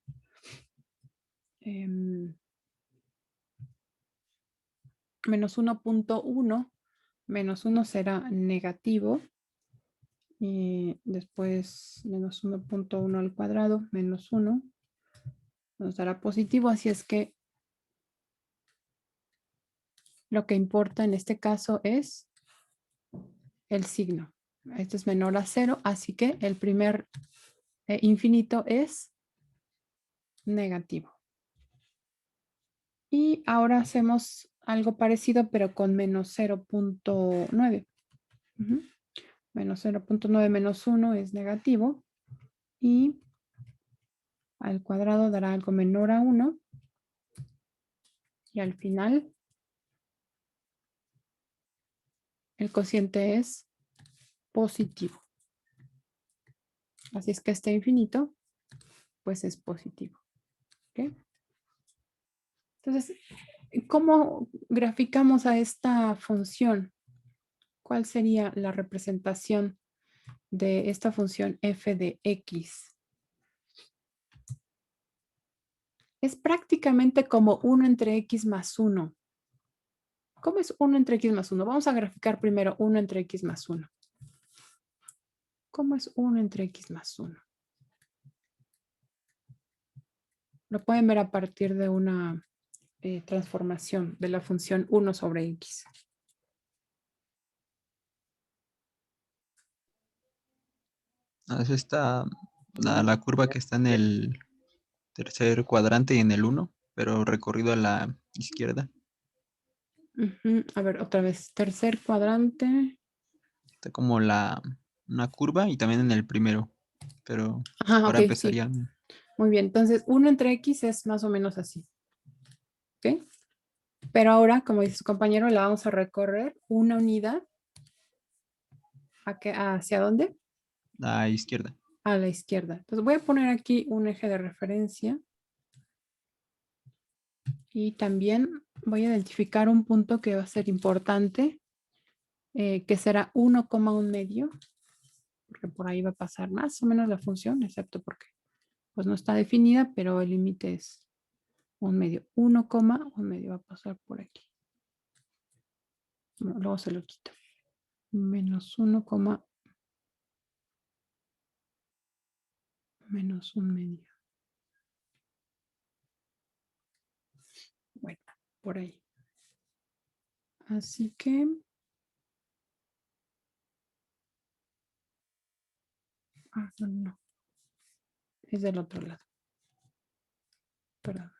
Menos 1.1, menos 1 será negativo. Y después menos 1.1 al cuadrado, menos 1, nos dará positivo. Así es que lo que importa en este caso es el signo. Este es menor a 0, así que el primer infinito es negativo. Y ahora hacemos algo parecido, pero con menos 0.9. Menos 0.9 menos 1 es negativo. Y al cuadrado dará algo menor a 1. Y al final, el cociente es positivo. Así es que este infinito, pues es positivo. ¿Ok? Entonces, ¿cómo graficamos a esta función? ¿Cuál sería la representación de esta función f de x? Es prácticamente como 1 entre x más 1. ¿Cómo es 1 entre x más 1? Vamos a graficar primero 1 entre x más 1. ¿Cómo es 1 entre x más 1? Lo pueden ver a partir de una transformación de la función 1 sobre x. Es esta, la curva que está en el tercer cuadrante y en el 1, pero recorrido a la izquierda. A ver, otra vez. Tercer cuadrante. Está como una curva y también en el primero, pero Ajá, ahora ok, sí. empezarían. Muy bien. Entonces, 1 entre x es más o menos así. ¿Ok? Pero ahora, como dice su compañero, la vamos a recorrer una unidad. ¿Hacia dónde? A la izquierda. A la izquierda. Entonces voy a poner aquí un eje de referencia. Y también voy a identificar un punto que va a ser importante, que será 1,1 medio, porque por ahí va a pasar más o menos la función, excepto porque pues no está definida, pero el límite es 1 medio. 1,1 medio va a pasar por aquí. Bueno, luego se lo quito. Menos 1, menos 1 medio. Bueno, por ahí. Así que... no. Es del otro lado. Perdón.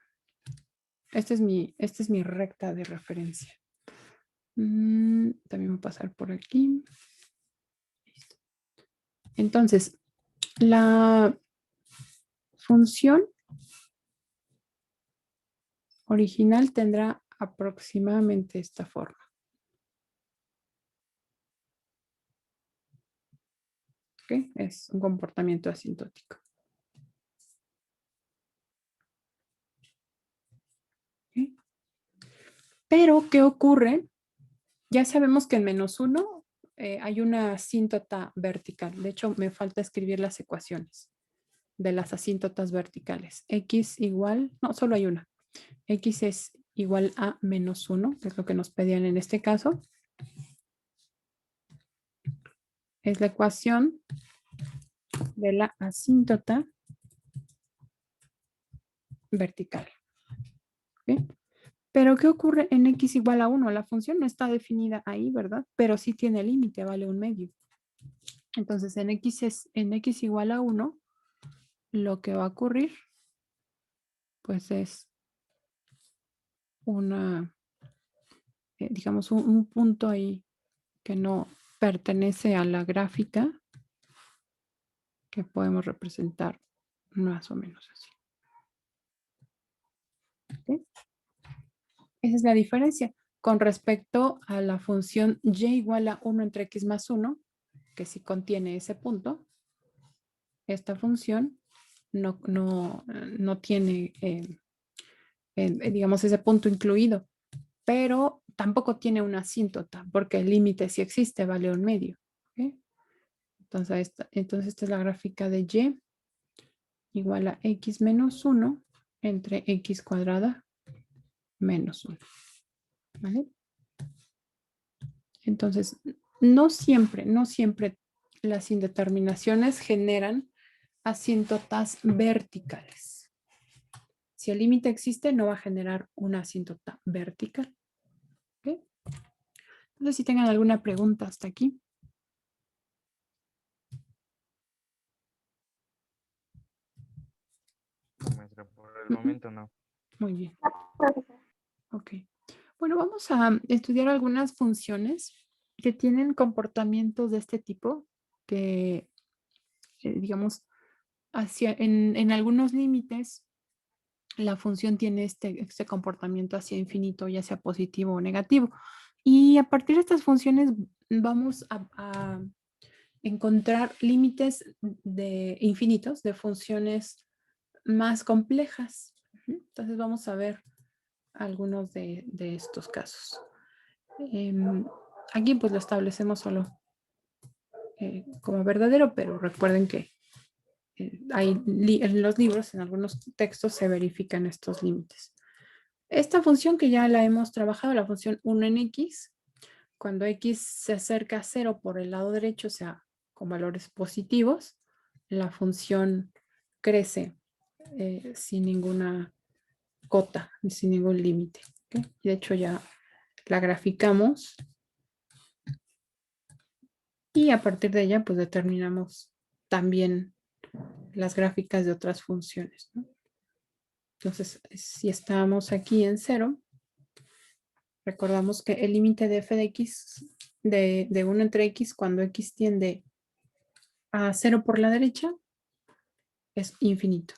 Esta es mi recta de referencia. También voy a pasar por aquí. Listo. Entonces, la función original tendrá aproximadamente esta forma. ¿Ok? Es un comportamiento asintótico. ¿Ok? Pero, ¿qué ocurre? Ya sabemos que en -1 hay una asíntota vertical. De hecho, me falta escribir las ecuaciones de las asíntotas verticales. X igual, no, solo hay una. X es igual a -1, que es lo que nos pedían en este caso. Es la ecuación de la asíntota vertical. ¿Ok? Pero, ¿qué ocurre en X igual a 1? La función no está definida ahí, ¿verdad? Pero sí tiene límite, vale 1/2. Entonces, en X igual a 1, lo que va a ocurrir, pues es una, digamos, un punto ahí que no pertenece a la gráfica que podemos representar más o menos así. ¿Okay? Esa es la diferencia con respecto a la función y igual a 1 entre x más 1, que sí contiene ese punto. Esta función no tiene, digamos, ese punto incluido, pero tampoco tiene una asíntota, porque el límite sí existe, vale 1/2. ¿Okay? Entonces esta es la gráfica de y igual a x menos 1 entre x cuadrada menos 1. ¿Vale? Entonces, no siempre las indeterminaciones generan asíntotas verticales. Si el límite existe, no va a generar una asíntota vertical. ¿Okay? No sé si tengan alguna pregunta hasta aquí. No, maestra, por el momento no. Muy bien. Ok. Bueno, vamos a estudiar algunas funciones que tienen comportamientos de este tipo, que, digamos, en algunos límites, la función tiene este comportamiento hacia infinito, ya sea positivo o negativo. Y a partir de estas funciones vamos a encontrar límites de infinitos de funciones más complejas. Entonces vamos a ver algunos de estos casos. Aquí pues lo establecemos solo como verdadero, pero recuerden que en los libros, en algunos textos se verifican estos límites. Esta función que ya la hemos trabajado, la función 1 en x, cuando x se acerca a 0 por el lado derecho, o sea, con valores positivos, la función crece sin ninguna cota, sin ningún límite. ¿Okay? De hecho, ya la graficamos y a partir de ella, pues determinamos también las gráficas de otras funciones, ¿no? Entonces, si estamos aquí en 0, recordamos que el límite de f de x de 1 entre x cuando x tiende a 0 por la derecha es infinito.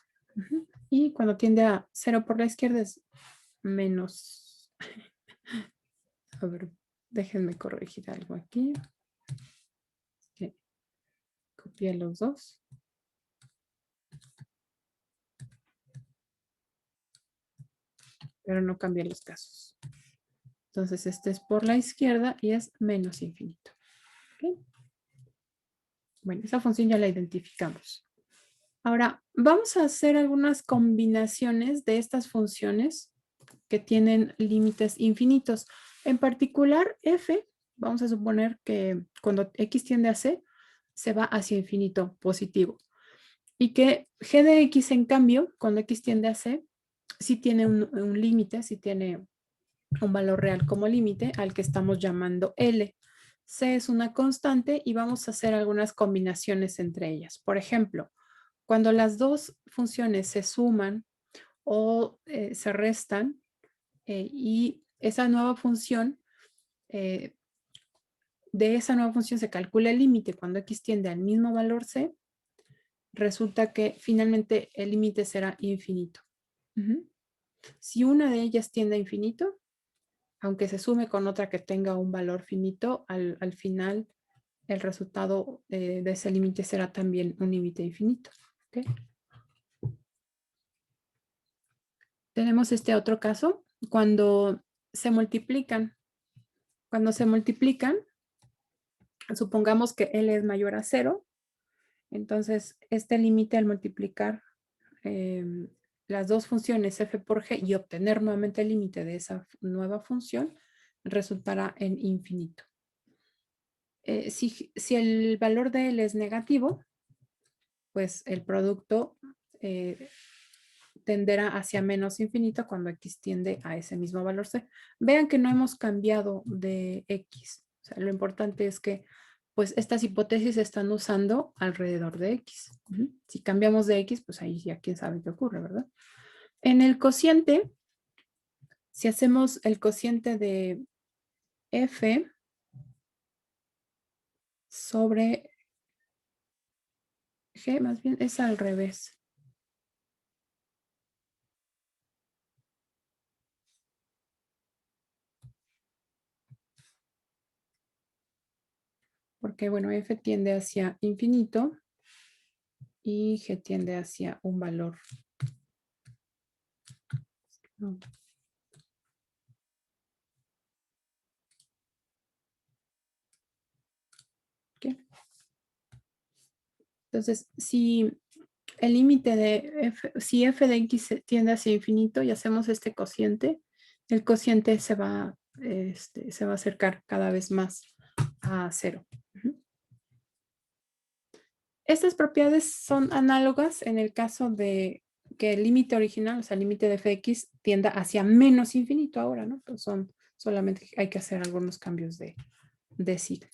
Y cuando tiende a 0 por la izquierda es menos. A ver, déjenme corregir algo aquí. Okay. Copié los dos. Pero no cambié los casos. Entonces, este es por la izquierda y es menos infinito. ¿Okay? Bueno, esa función ya la identificamos. Ahora, vamos a hacer algunas combinaciones de estas funciones que tienen límites infinitos. En particular, f, vamos a suponer que cuando x tiende a c, se va hacia infinito positivo. Y que g de x, en cambio, cuando x tiende a c, sí tiene un límite, sí tiene un valor real como límite al que estamos llamando L. C es una constante y vamos a hacer algunas combinaciones entre ellas. Por ejemplo, cuando las dos funciones se suman o se restan y esa nueva función de esa nueva función se calcula el límite cuando x tiende al mismo valor c, resulta que finalmente el límite será infinito. Si una de ellas tiende a infinito, aunque se sume con otra que tenga un valor finito, al final el resultado de ese límite será también un límite infinito. ¿Okay? Tenemos este otro caso, cuando se multiplican. Cuando se multiplican, supongamos que L es mayor a 0, entonces este límite al multiplicar las dos funciones f por g y obtener nuevamente el límite de esa nueva función, resultará en infinito. Si el valor de L es negativo, pues el producto tenderá hacia menos infinito cuando x tiende a ese mismo valor c. Vean que no hemos cambiado de x. O sea, lo importante es que pues estas hipótesis se están usando alrededor de x. Si cambiamos de x, pues ahí ya quién sabe qué ocurre, ¿verdad? En el cociente, si hacemos el cociente de f sobre g, más bien es al revés. Porque, bueno, f tiende hacia infinito y g tiende hacia un valor. No. ¿Qué? Entonces, si el límite de f, si f de x tiende hacia infinito y hacemos este cociente, el cociente se va a acercar cada vez más a 0. Estas propiedades son análogas en el caso de que el límite original, o sea, el límite de fx tienda hacia menos infinito ahora, ¿no? Pues solamente hay que hacer algunos cambios de signo.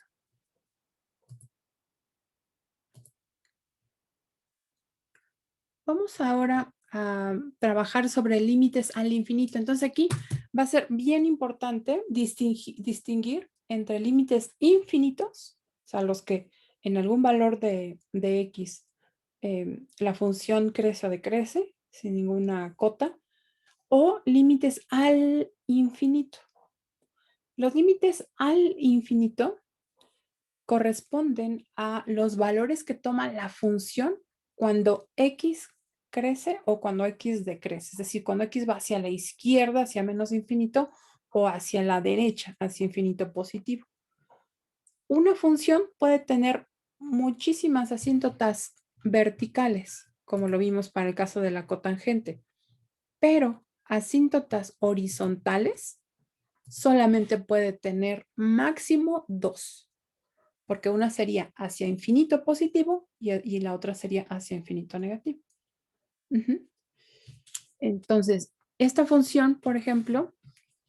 Vamos ahora a trabajar sobre límites al infinito. Entonces aquí va a ser bien importante distinguir entre límites infinitos, o sea, los que en algún valor de x la función crece o decrece sin ninguna cota, o límites al infinito. Los límites al infinito corresponden a los valores que toma la función cuando x crece o cuando x decrece. Es decir, cuando x va hacia la izquierda, hacia menos infinito, o hacia la derecha, hacia infinito positivo. Una función puede tener muchísimas asíntotas verticales, como lo vimos para el caso de la cotangente, pero asíntotas horizontales solamente puede tener máximo 2. Porque una sería hacia infinito positivo y la otra sería hacia infinito negativo. Entonces, esta función, por ejemplo,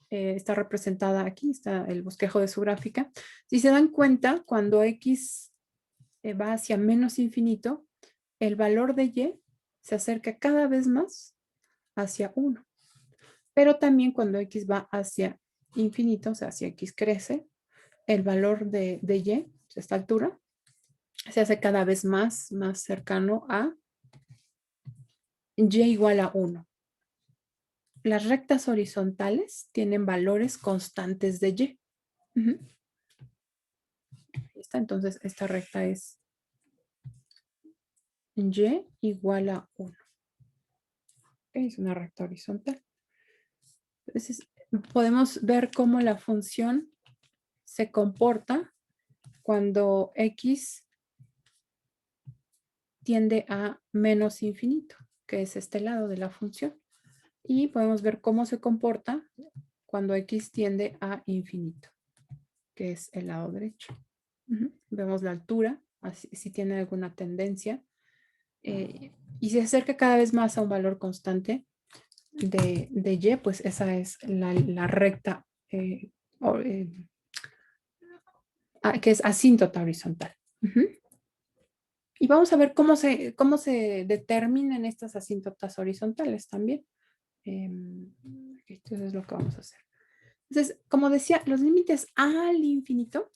está representada aquí, está el bosquejo de su gráfica. Si se dan cuenta, cuando x va hacia menos infinito, el valor de y se acerca cada vez más hacia 1. Pero también cuando x va hacia infinito, o sea, hacia x crece, el valor de y, a esta altura, se hace cada vez más cercano a y igual a 1. Las rectas horizontales tienen valores constantes de y. Ahí está, entonces esta recta es y igual a 1. Es una recta horizontal. Entonces podemos ver cómo la función se comporta cuando x tiende a menos infinito, que es este lado de la función. Y podemos ver cómo se comporta cuando x tiende a infinito, que es el lado derecho. Vemos la altura, así, si tiene alguna tendencia, y se acerca cada vez más a un valor constante de y, pues esa es la recta que es asíntota horizontal. Y vamos a ver cómo se determinan estas asíntotas horizontales también. Esto es lo que vamos a hacer. Entonces, como decía, los límites al infinito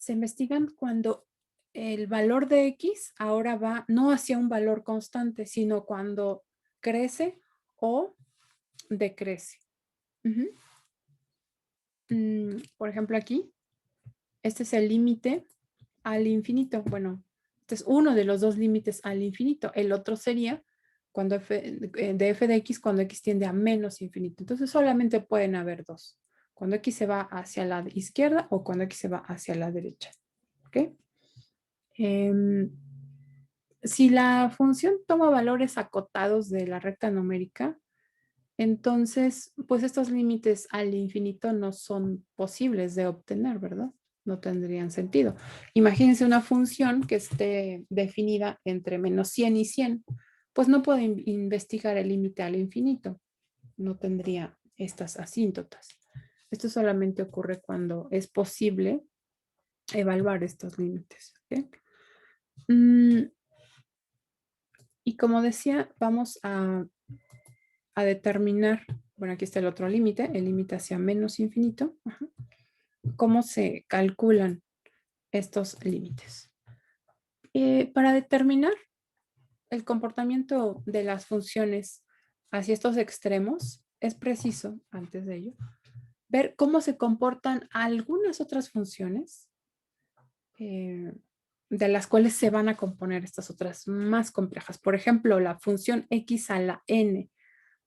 se investigan cuando el valor de X ahora va no hacia un valor constante, sino cuando crece o decrece. Por ejemplo, aquí, este es el límite al infinito. Bueno, este es uno de los dos límites al infinito. El otro sería cuando de f de x cuando x tiende a menos infinito. Entonces solamente pueden haber dos. Cuando x se va hacia la izquierda o cuando x se va hacia la derecha. ¿Ok? Si la función toma valores acotados de la recta numérica, entonces, pues estos límites al infinito no son posibles de obtener, ¿verdad? No tendrían sentido. Imagínense una función que esté definida entre menos 100 y 100. Pues no puedo investigar el límite al infinito. No tendría estas asíntotas. Esto solamente ocurre cuando es posible evaluar estos límites. ¿Okay? Y como decía, vamos a determinar, bueno, aquí está el otro límite, el límite hacia menos infinito. Ajá. ¿Cómo se calculan estos límites? Para determinar el comportamiento de las funciones hacia estos extremos, es preciso, antes de ello, ver cómo se comportan algunas otras funciones de las cuales se van a componer estas otras más complejas. Por ejemplo, la función x a la n.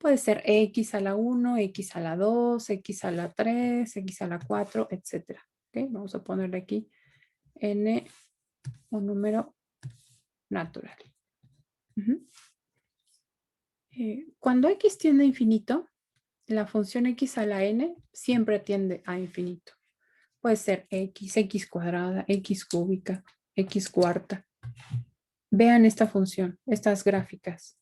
Puede ser x a la 1, x a la 2, x a la 3, x a la 4, etc. ¿Okay? Vamos a ponerle aquí n, un número natural. Cuando x tiende a infinito, la función x a la n siempre tiende a infinito. Puede ser x cuadrada, x cúbica, x cuarta. Vean esta función, estas gráficas.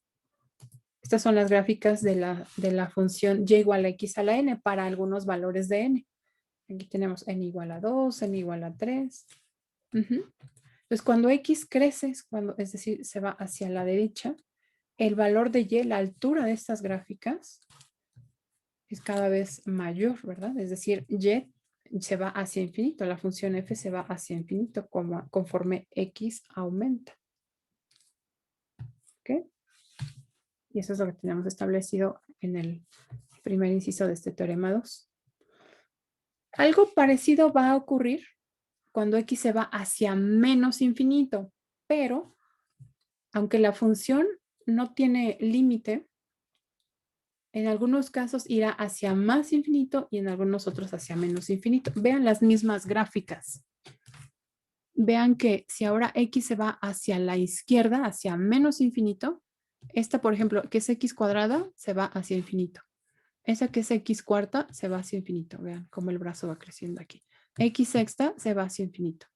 Estas son las gráficas de la función y igual a x a la n para algunos valores de n. Aquí tenemos n igual a 2, n igual a 3. Entonces, cuando x crece, es decir, se va hacia la derecha, el valor de y, la altura de estas gráficas, es cada vez mayor, ¿verdad? Es decir, y se va hacia infinito, la función f se va hacia infinito conforme x aumenta. ¿Ok? Y eso es lo que tenemos establecido en el primer inciso de este teorema 2. Algo parecido va a ocurrir cuando x se va hacia menos infinito, pero aunque la función no tiene límite, en algunos casos irá hacia más infinito y en algunos otros hacia menos infinito. Vean las mismas gráficas. Vean que si ahora x se va hacia la izquierda, hacia menos infinito, esta, por ejemplo, que es x cuadrada, se va hacia infinito. Esa que es x cuarta se va hacia infinito. Vean cómo el brazo va creciendo aquí. X sexta se va hacia infinito.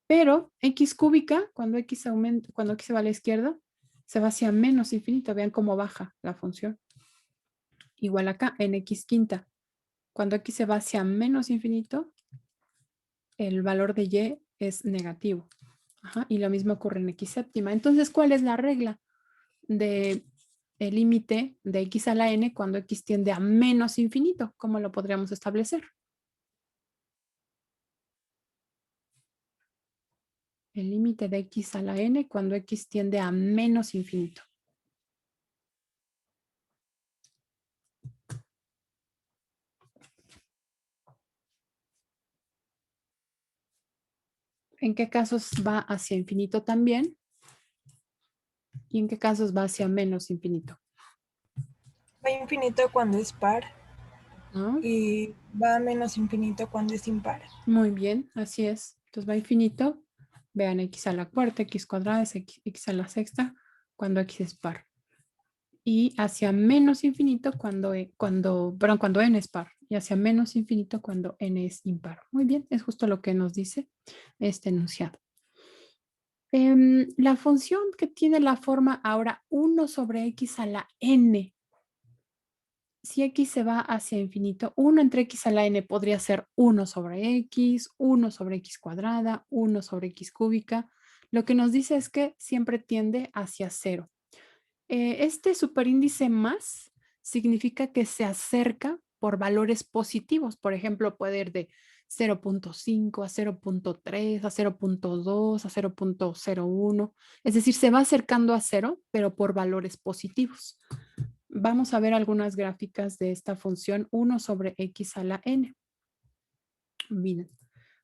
Pero x cúbica, cuando x aumenta, cuando x se va a la izquierda, se va hacia menos infinito. Vean cómo baja la función. Igual acá, en x quinta. Cuando x se va hacia menos infinito, el valor de y es negativo. Ajá, y lo mismo ocurre en x séptima. Entonces, ¿cuál es la regla del límite de x a la n cuando x tiende a menos infinito? ¿Cómo lo podríamos establecer? El límite de x a la n cuando x tiende a menos infinito. ¿En qué casos va hacia infinito también? ¿Y en qué casos va hacia menos infinito? Va infinito cuando es par. ¿No? Y va a menos infinito cuando es impar. Muy bien, así es. Entonces va infinito. Vean x a la cuarta, x cuadrada es x a la sexta cuando x es par. Y hacia menos infinito cuando n es par. Y hacia menos infinito cuando n es impar. Muy bien, es justo lo que nos dice este enunciado. La función que tiene la forma ahora 1 sobre x a la n. Si x se va hacia infinito, 1 entre x a la n podría ser 1 sobre x, 1 sobre x cuadrada, 1 sobre x cúbica. Lo que nos dice es que siempre tiende hacia 0. Este superíndice más significa que se acerca por valores positivos. Por ejemplo, puede ir de 0.5, a 0.3, a 0.2, a 0.01. Es decir, se va acercando a 0, pero por valores positivos. Vamos a ver algunas gráficas de esta función 1 sobre x a la n. Miren,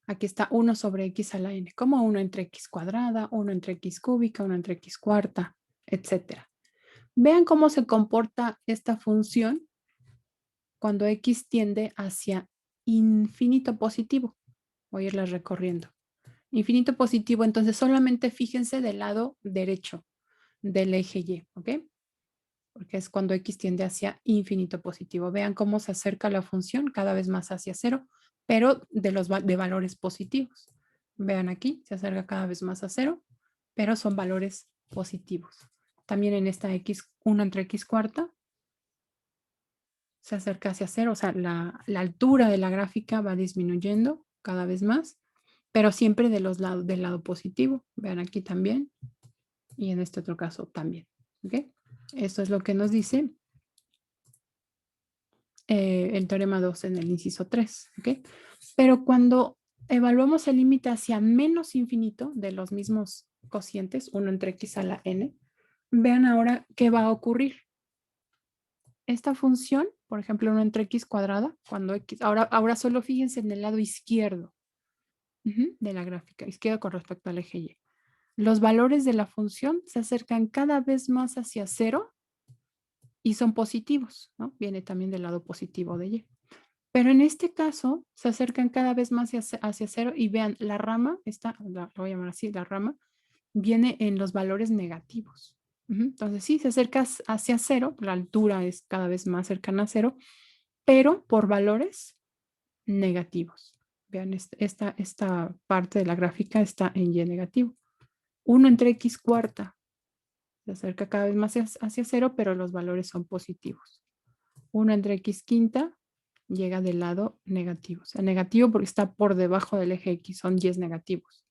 aquí está 1 sobre x a la n, como 1 entre x cuadrada, 1 entre x cúbica, 1 entre x cuarta, etc. Vean cómo se comporta esta función cuando x tiende hacia infinito positivo. Voy a irla recorriendo. Infinito positivo, entonces solamente fíjense del lado derecho del eje Y, ¿ok? Porque es cuando x tiende hacia infinito positivo. Vean cómo se acerca la función cada vez más hacia 0, pero de valores positivos. Vean aquí, se acerca cada vez más a 0, pero son valores positivos. También en esta x, 1 entre x cuarta, se acerca hacia 0, o sea, la altura de la gráfica va disminuyendo cada vez más, pero siempre del lado positivo. Vean aquí también, y en este otro caso también. ¿Ok? Esto es lo que nos dice el teorema 2 en el inciso 3. ¿Ok? Pero cuando evaluamos el límite hacia menos infinito de los mismos cocientes, 1 entre x a la n, vean ahora qué va a ocurrir. Esta función, por ejemplo, 1 entre x cuadrada, cuando x, ahora solo fíjense en el lado izquierdo de la gráfica, izquierdo con respecto al eje Y. Los valores de la función se acercan cada vez más hacia 0 y son positivos, ¿no? Viene también del lado positivo de Y. Pero en este caso se acercan cada vez más hacia 0 y vean, la rama, lo voy a llamar así, la rama, viene en los valores negativos. Entonces sí, se acerca hacia 0, la altura es cada vez más cercana a 0, pero por valores negativos. Vean, esta parte de la gráfica está en Y negativo. 1 entre x cuarta se acerca cada vez más hacia 0, pero los valores son positivos. 1 entre x quinta llega del lado negativo. O sea, negativo porque está por debajo del eje x, son Y's negativos.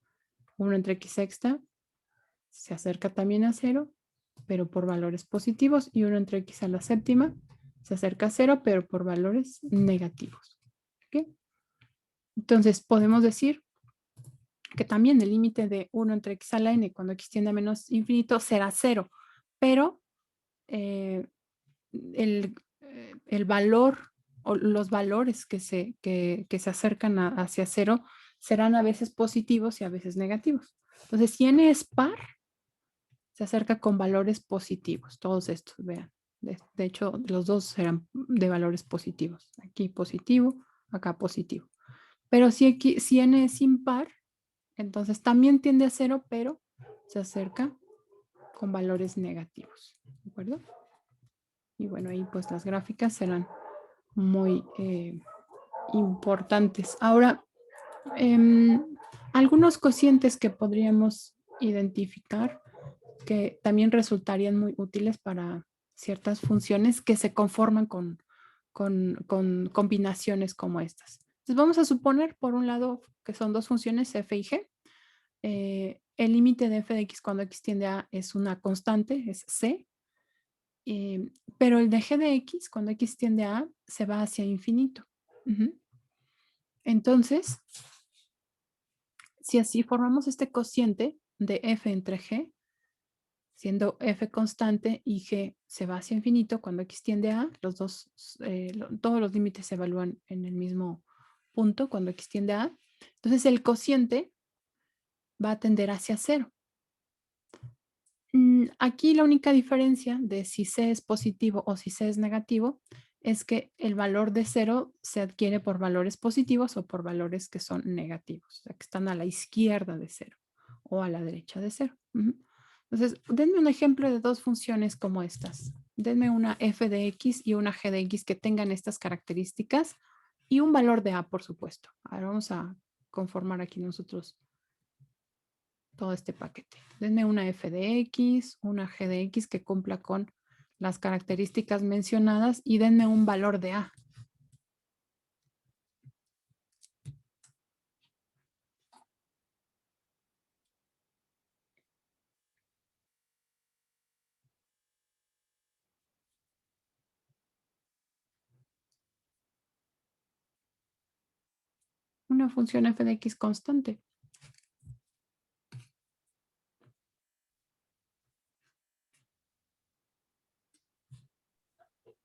1 entre x sexta se acerca también a 0, pero por valores positivos. Y 1 entre x a la séptima se acerca a 0, pero por valores negativos. ¿Ok? Entonces, podemos decir que también el límite de 1 entre x a la n cuando x tiende a menos infinito será 0, pero el valor o los valores que se acercan hacia 0 serán a veces positivos y a veces negativos. Entonces, si n es par, se acerca con valores positivos. Todos estos, vean. De hecho, los dos serán de valores positivos. Aquí positivo, acá positivo. Pero si n es impar, entonces también tiende a 0, pero se acerca con valores negativos. ¿De acuerdo? Y bueno, ahí pues las gráficas serán muy importantes. Ahora, algunos cocientes que podríamos identificar que también resultarían muy útiles para ciertas funciones que se conforman con combinaciones como estas. Entonces vamos a suponer, por un lado, que son dos funciones f y g. El límite de f de x cuando x tiende a es una constante, es c. Pero el de g de x, cuando x tiende a, se va hacia infinito. Entonces, si así formamos este cociente de f entre g, siendo f constante y g se va hacia infinito, cuando x tiende a, los dos, todos los límites se evalúan en el mismo punto cuando x tiende a, entonces el cociente va a tender hacia 0. Aquí la única diferencia de si c es positivo o si c es negativo es que el valor de 0 se adquiere por valores positivos o por valores que son negativos, o sea, que están a la izquierda de 0 o a la derecha de 0. Entonces, denme un ejemplo de dos funciones como estas. Denme una f de x y una g de x que tengan estas características y un valor de a, por supuesto. Ahora vamos a conformar aquí nosotros todo este paquete. Denme una f de x, una g de x que cumpla con las características mencionadas y denme un valor de a. una función f de x constante.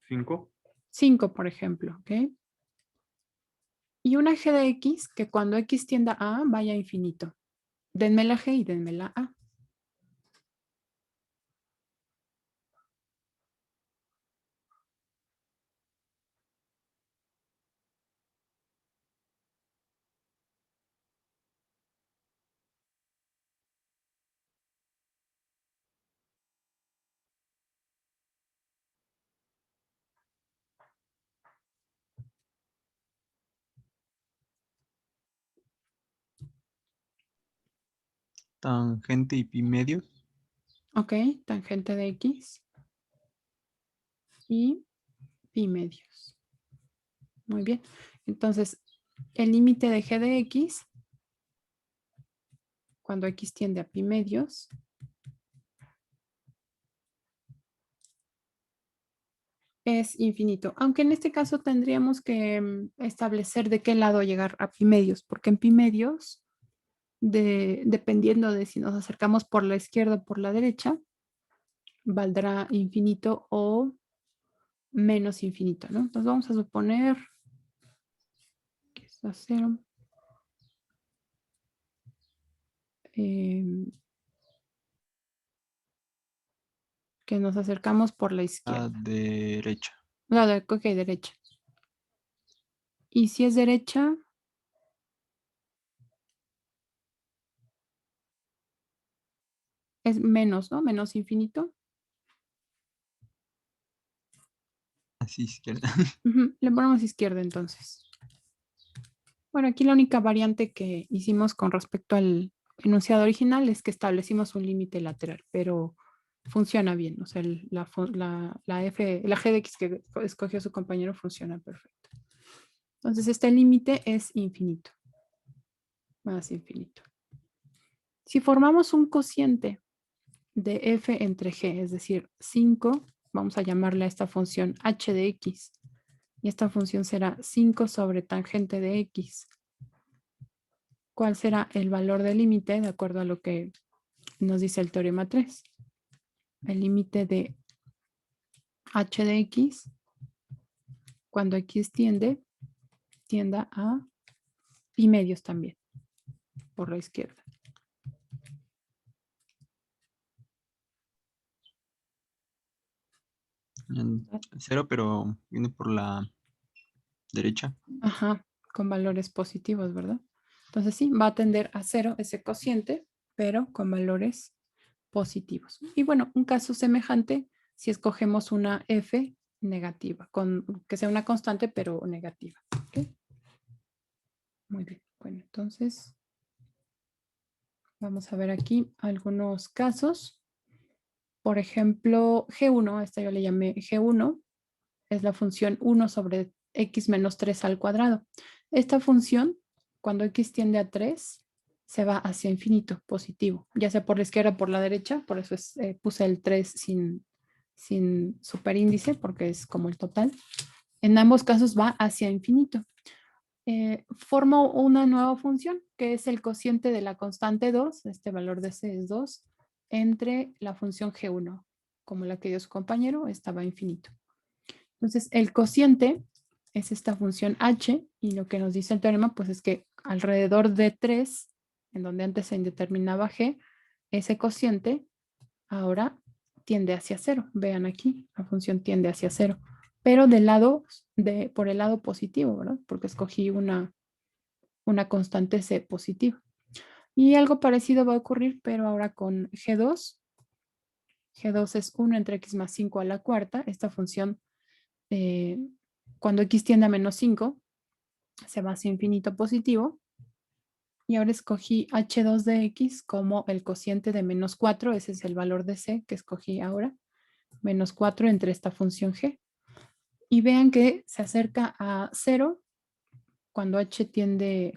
5. 5, por ejemplo, ¿ok? Y una g de x que cuando x tienda a vaya a infinito. Denme la g y denme la a. Tangente y pi medios. Ok, tangente de x y pi medios. Muy bien. Entonces, el límite de g de x, cuando x tiende a pi medios, es infinito. Aunque en este caso tendríamos que establecer de qué lado llegar a pi medios, porque en pi medios, dependiendo de si nos acercamos por la izquierda o por la derecha, valdrá infinito o menos infinito, ¿no? Entonces vamos a suponer que es a 0. Que nos acercamos por la A izquierda. derecha. No, ok, derecha. Y si es derecha, es menos, ¿no? Menos infinito. Así izquierda. Ujú, le ponemos izquierda entonces. Bueno, aquí la única variante que hicimos con respecto al enunciado original es que establecimos un límite lateral, pero funciona bien. O sea, la g de x que escogió su compañero funciona perfecto. Entonces, este límite es infinito. Más infinito. Si formamos un cociente de f entre g, es decir, 5, vamos a llamarle a esta función h de x. Y esta función será 5 sobre tangente de x. ¿Cuál será el valor del límite de acuerdo a lo que nos dice el teorema 3? El límite de h de x cuando x tienda a pi medios también por la izquierda. En 0, pero viene por la derecha. Ajá, con valores positivos, ¿verdad? Entonces sí, va a tender a 0 ese cociente, pero con valores positivos. Y bueno, un caso semejante si escogemos una f negativa, que sea una constante, pero negativa. ¿Okay? Muy bien. Bueno, entonces vamos a ver aquí algunos casos. Por ejemplo, G1, esta yo le llamé G1, es la función 1 sobre x menos 3 al cuadrado. Esta función, cuando x tiende a 3, se va hacia infinito, positivo, ya sea por la izquierda o por la derecha, por eso puse el 3 sin superíndice, porque es como el total. En ambos casos va hacia infinito. Formo una nueva función, que es el cociente de la constante 2, este valor de c es 2, entre la función g1, como la que dio su compañero, estaba infinito. Entonces, el cociente es esta función h, y lo que nos dice el teorema, pues es que alrededor de 3, en donde antes se indeterminaba g, ese cociente ahora tiende hacia 0. Vean aquí, la función tiende hacia 0, pero por el lado positivo, ¿verdad? Porque escogí una constante c positiva. Y algo parecido va a ocurrir, pero ahora con G2. G2 es 1 entre x más 5 a la cuarta. Esta función, cuando x tiende a menos 5, se va hacia infinito positivo. Y ahora escogí h2 de x como el cociente de menos 4. Ese es el valor de c que escogí ahora. Menos 4 entre esta función g. Y vean que se acerca a 0 cuando x tiende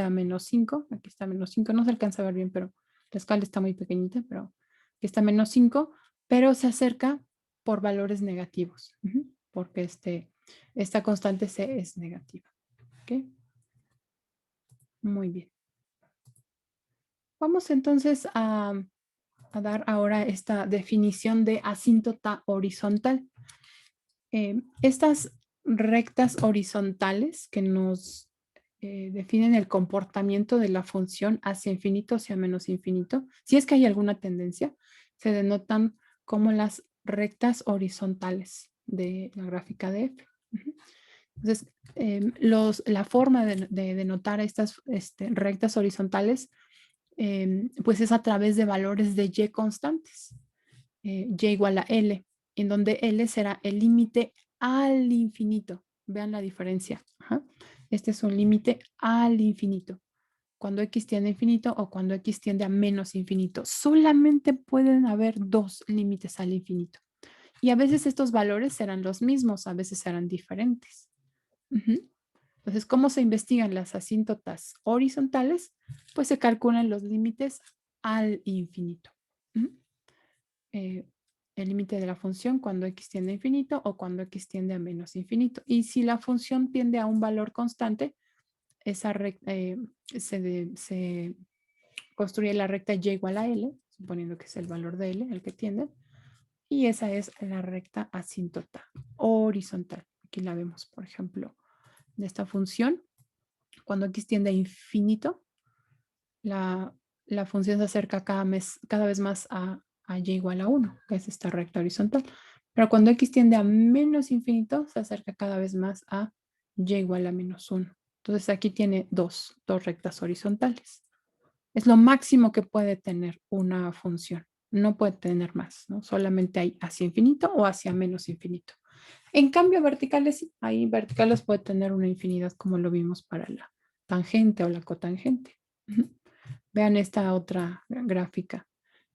a menos 5. Aquí está menos 5. No se alcanza a ver bien, pero la escala está muy pequeñita, pero aquí está menos 5. Pero se acerca por valores negativos. Porque esta constante c es negativa. ¿Okay? Muy bien. Vamos entonces a dar ahora esta definición de asíntota horizontal. Estas rectas horizontales que nos definen el comportamiento de la función hacia infinito, hacia menos infinito, si es que hay alguna tendencia, se denotan como las rectas horizontales de la gráfica de f. Entonces, la forma de denotar estas rectas horizontales pues es a través de valores de y constantes, y igual a L, en donde L será el límite al infinito. Vean la diferencia. Ajá. Este es un límite al infinito. Cuando x tiende a infinito o cuando x tiende a menos infinito. Solamente pueden haber dos límites al infinito. Y a veces estos valores serán los mismos, a veces serán diferentes. Entonces, ¿cómo se investigan las asíntotas horizontales? Pues se calculan los límites al infinito. El límite de la función cuando x tiende a infinito o cuando x tiende a menos infinito. Y si la función tiende a un valor constante, esa se construye la recta y igual a L, suponiendo que es el valor de L, el que tiende. Y esa es la recta asíntota horizontal. Aquí la vemos, por ejemplo, de esta función. Cuando x tiende a infinito, la función se acerca cada vez más a y igual a 1, que es esta recta horizontal. Pero cuando x tiende a menos infinito, se acerca cada vez más a y igual a menos 1. Entonces aquí tiene dos rectas horizontales. Es lo máximo que puede tener una función. No puede tener más, ¿no? Solamente hay hacia infinito o hacia menos infinito. En cambio, verticales, sí. Ahí verticales puede tener una infinidad como lo vimos para la tangente o la cotangente. Vean esta otra gráfica.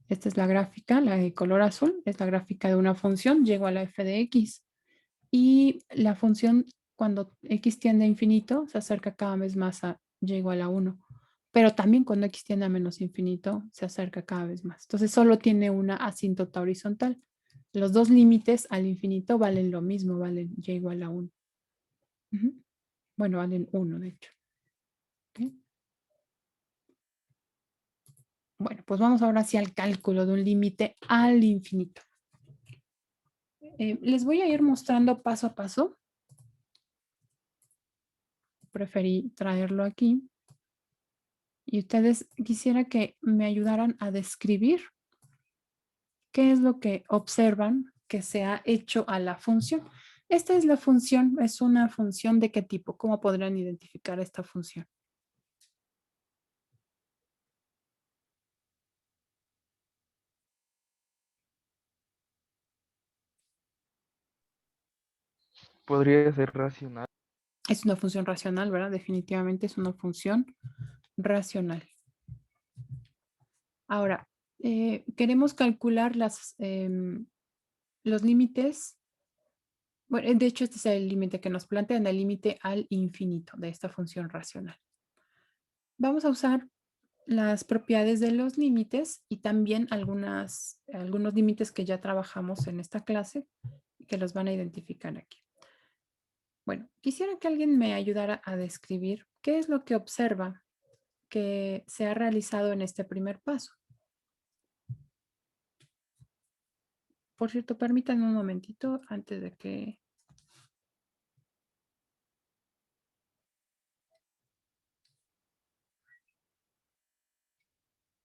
Esta es la gráfica, la de color azul, es la gráfica de una función, llego a la f de x. Y la función, cuando x tiende a infinito, se acerca cada vez más a y igual a 1. Pero también cuando x tiende a menos infinito, se acerca cada vez más. Entonces solo tiene una asíntota horizontal. Los dos límites al infinito valen lo mismo, valen y igual a 1. Bueno, valen 1, de hecho. ¿Okay? Bueno, pues vamos ahora hacia el cálculo de un límite al infinito. Les voy a ir mostrando paso a paso. Preferí traerlo aquí. Y ustedes quisiera que me ayudaran a describir qué es lo que observan que se ha hecho a la función. Esta es la función, es una función de qué tipo. ¿Cómo podrán identificar esta función? Podría ser racional. Es una función racional, ¿verdad? Definitivamente es una función racional. Ahora, queremos calcular los límites. Bueno, de hecho, este es el límite que nos plantean, el límite al infinito de esta función racional. Vamos a usar las propiedades de los límites y también algunos límites que ya trabajamos en esta clase y que los van a identificar aquí. Bueno, quisiera que alguien me ayudara a describir qué es lo que observa que se ha realizado en este primer paso. Por cierto, permítanme un momentito antes de que...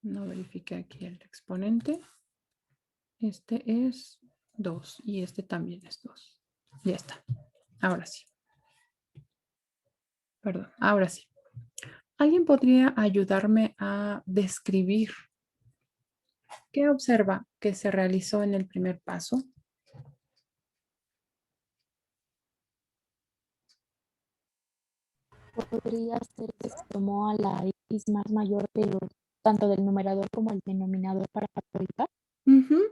No verifique aquí el exponente. Este es 2 y este también es 2. Ya está. Ahora sí. Perdón, ahora sí. ¿Alguien podría ayudarme a describir qué observa que se realizó en el primer paso? Podría ser que se tomó a la x más mayor tanto del numerador como el denominador para factorizar.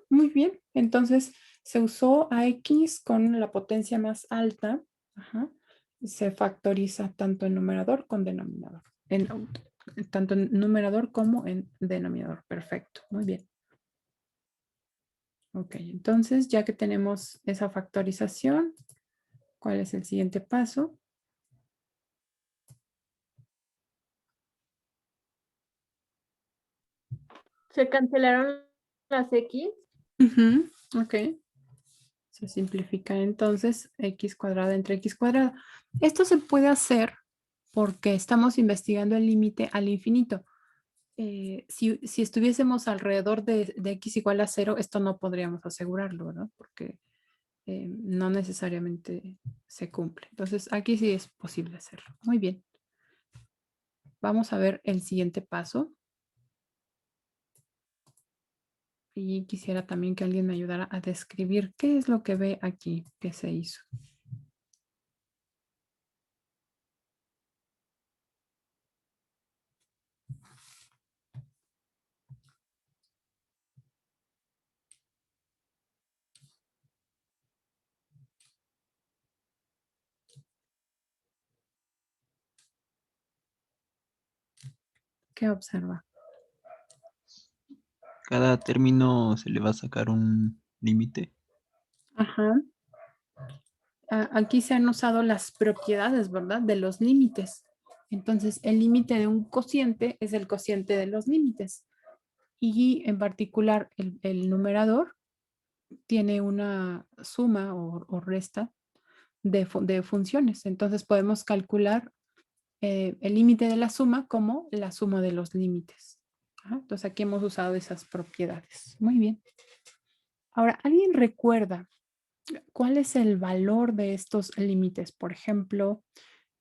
Muy bien. Entonces se usó a x con la potencia más alta. Se factoriza tanto en numerador como denominador. Tanto en numerador como en denominador. Perfecto. Muy bien. Ok, entonces ya que tenemos esa factorización, ¿cuál es el siguiente paso? Se cancelaron las X. Ok. Se simplifica entonces x cuadrada entre x cuadrada. Esto se puede hacer porque estamos investigando el límite al infinito. Si estuviésemos alrededor de x igual a 0, esto no podríamos asegurarlo, ¿verdad? Porque no necesariamente se cumple. Entonces, aquí sí es posible hacerlo. Muy bien. Vamos a ver el siguiente paso. Y quisiera también que alguien me ayudara a describir qué es lo que ve aquí que se hizo. ¿Qué observa? Cada término se le va a sacar un límite. Ajá. Aquí se han usado las propiedades, ¿verdad? De los límites. Entonces, el límite de un cociente es el cociente de los límites. Y en particular, el numerador tiene una suma o resta de funciones. Entonces, podemos calcular el límite de la suma como la suma de los límites. Ajá. Entonces, aquí hemos usado esas propiedades. Muy bien. Ahora, ¿alguien recuerda cuál es el valor de estos límites? Por ejemplo,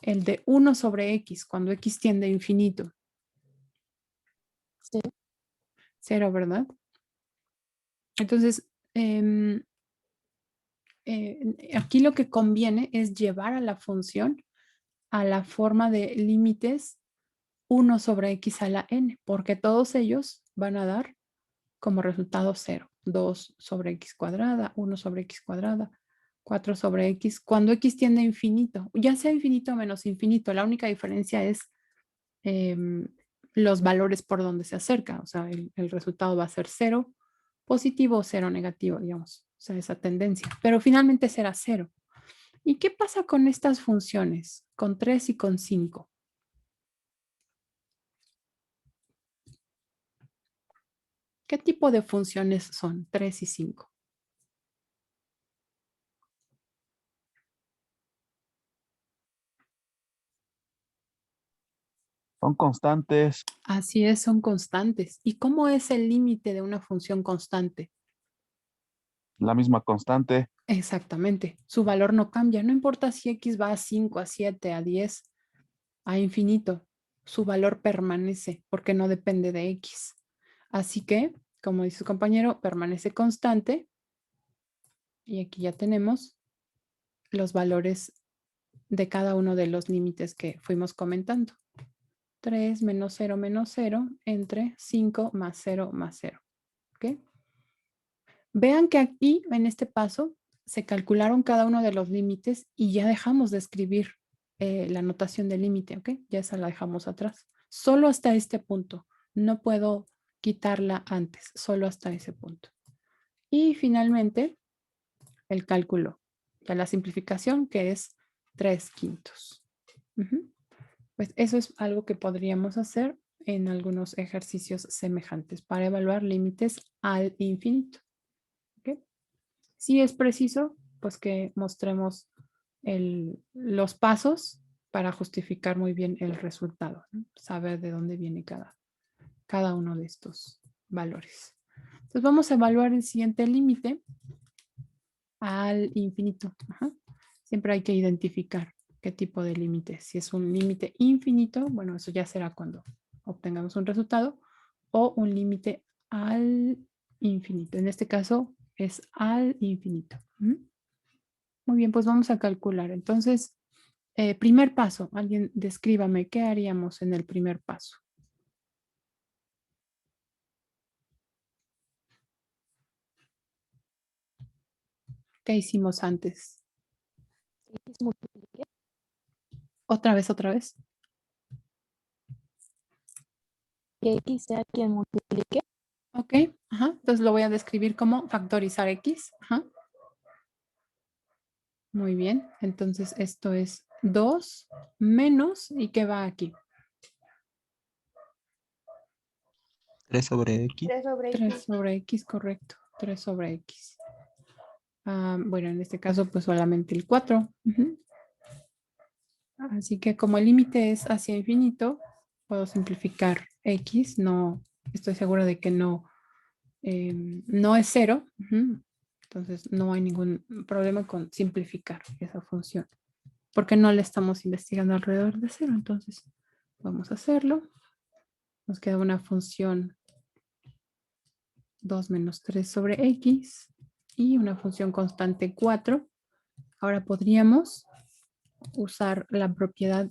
el de 1 sobre x, cuando x tiende a infinito. Sí. 0, ¿verdad? Entonces, aquí lo que conviene es llevar a la función a la forma de límites 1 sobre x a la n, porque todos ellos van a dar como resultado 0. 2 sobre x cuadrada, 1 sobre x cuadrada, 4 sobre x, cuando x tiende a infinito, ya sea infinito o menos infinito, la única diferencia es los valores por donde se acerca, o sea, el resultado va a ser 0 positivo o 0 negativo, digamos, o sea, esa tendencia, pero finalmente será 0. ¿Y qué pasa con estas funciones? Con 3 y con 5. ¿Qué tipo de funciones son 3 y 5? Son constantes. Así es, son constantes. ¿Y cómo es el límite de una función constante? La misma constante. Exactamente. Su valor no cambia. No importa si x va a 5, a 7, a 10, a infinito. Su valor permanece porque no depende de x. Así que, como dice su compañero, permanece constante. Y aquí ya tenemos los valores de cada uno de los límites que fuimos comentando. 3 menos 0 entre 5 más 0 más 0. ¿Ok? Vean que aquí, en este paso, se calcularon cada uno de los límites y ya dejamos de escribir la notación del límite, ¿ok? Ya esa la dejamos atrás. Solo hasta este punto. No puedo quitarla antes, solo hasta ese punto. Y finalmente, el cálculo, ya la simplificación, que es 3/5. Pues eso es algo que podríamos hacer en algunos ejercicios semejantes para evaluar límites al infinito. ¿Okay? Si es preciso, pues que mostremos los pasos para justificar muy bien el resultado, ¿no? Saber de dónde viene cada uno de estos valores. Entonces vamos a evaluar el siguiente límite al infinito. Ajá. Siempre hay que identificar qué tipo de límite. Si es un límite infinito, bueno, eso ya será cuando obtengamos un resultado, o un límite al infinito. En este caso es al infinito. Muy bien, pues vamos a calcular. Entonces, primer paso, alguien descríbame qué haríamos en el primer paso. ¿Qué hicimos antes? X multiplique. Otra vez. Que X sea quien multiplique. Ok, ajá. Entonces lo voy a describir como factorizar X. Ajá. Muy bien, entonces esto es 2 menos, ¿y qué va aquí? 3 sobre X. 3 sobre 3 X. sobre X, correcto. 3 sobre X. Bueno, en este caso, pues solamente el 4. Así que como el límite es hacia infinito, puedo simplificar X. No, estoy segura de que no, no es 0. Entonces no hay ningún problema con simplificar esa función. Porque no le estamos investigando alrededor de 0. Entonces vamos a hacerlo. Nos queda una función 2 menos 3 sobre X y una función constante 4. Ahora podríamos usar la propiedad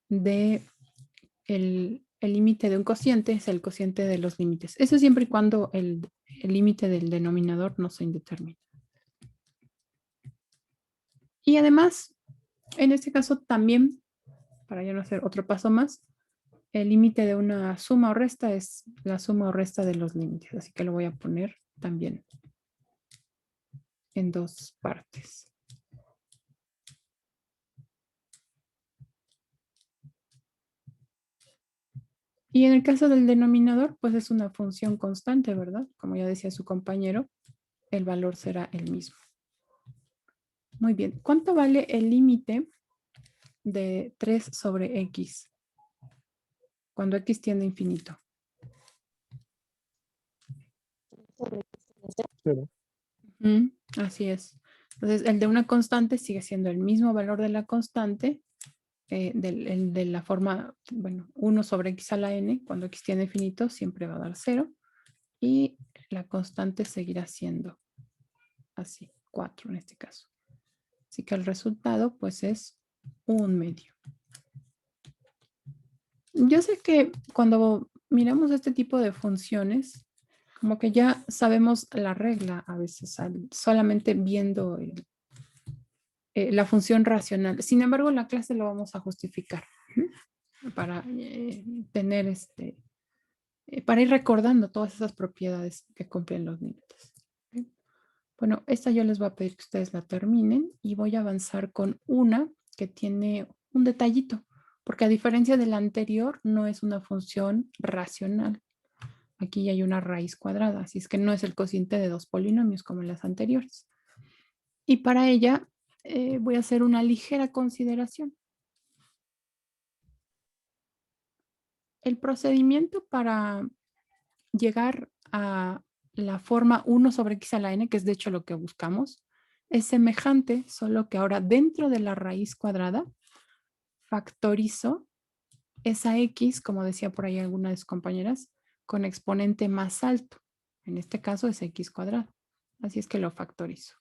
de el límite de un cociente, es el cociente de los límites. Eso siempre y cuando el límite del denominador no sea indeterminado. Y además, en este caso también, para ya no hacer otro paso más, el límite de una suma o resta es la suma o resta de los límites. Así que lo voy a poner también en 2 partes. Y en el caso del denominador, pues es una función constante, ¿verdad? Como ya decía su compañero, el valor será el mismo. Muy bien. ¿Cuánto vale el límite de 3 sobre X? Cuando X tiende a infinito. Así es. Entonces, el de una constante sigue siendo el mismo valor de la constante, el de la forma, bueno, 1 sobre X a la N, cuando X tiende a infinito, siempre va a dar 0. Y la constante seguirá siendo así, 4 en este caso. Así que el resultado, pues, es 1/2. Yo sé que cuando miramos este tipo de funciones, como que ya sabemos la regla a veces, solamente viendo la función racional. Sin embargo, en la clase lo vamos a justificar para tener para ir recordando todas esas propiedades que cumplen los límites. Bueno, esta yo les voy a pedir que ustedes la terminen y voy a avanzar con una que tiene un detallito, porque a diferencia de la anterior, no es una función racional. Aquí ya hay una raíz cuadrada, así es que no es el cociente de 2 polinomios como en las anteriores. Y para ella voy a hacer una ligera consideración. El procedimiento para llegar a la forma 1 sobre X a la N, que es de hecho lo que buscamos, es semejante, solo que ahora dentro de la raíz cuadrada factorizo esa X, como decía por ahí alguna de sus compañeras, con exponente más alto. En este caso es X cuadrado. Así es que lo factorizo.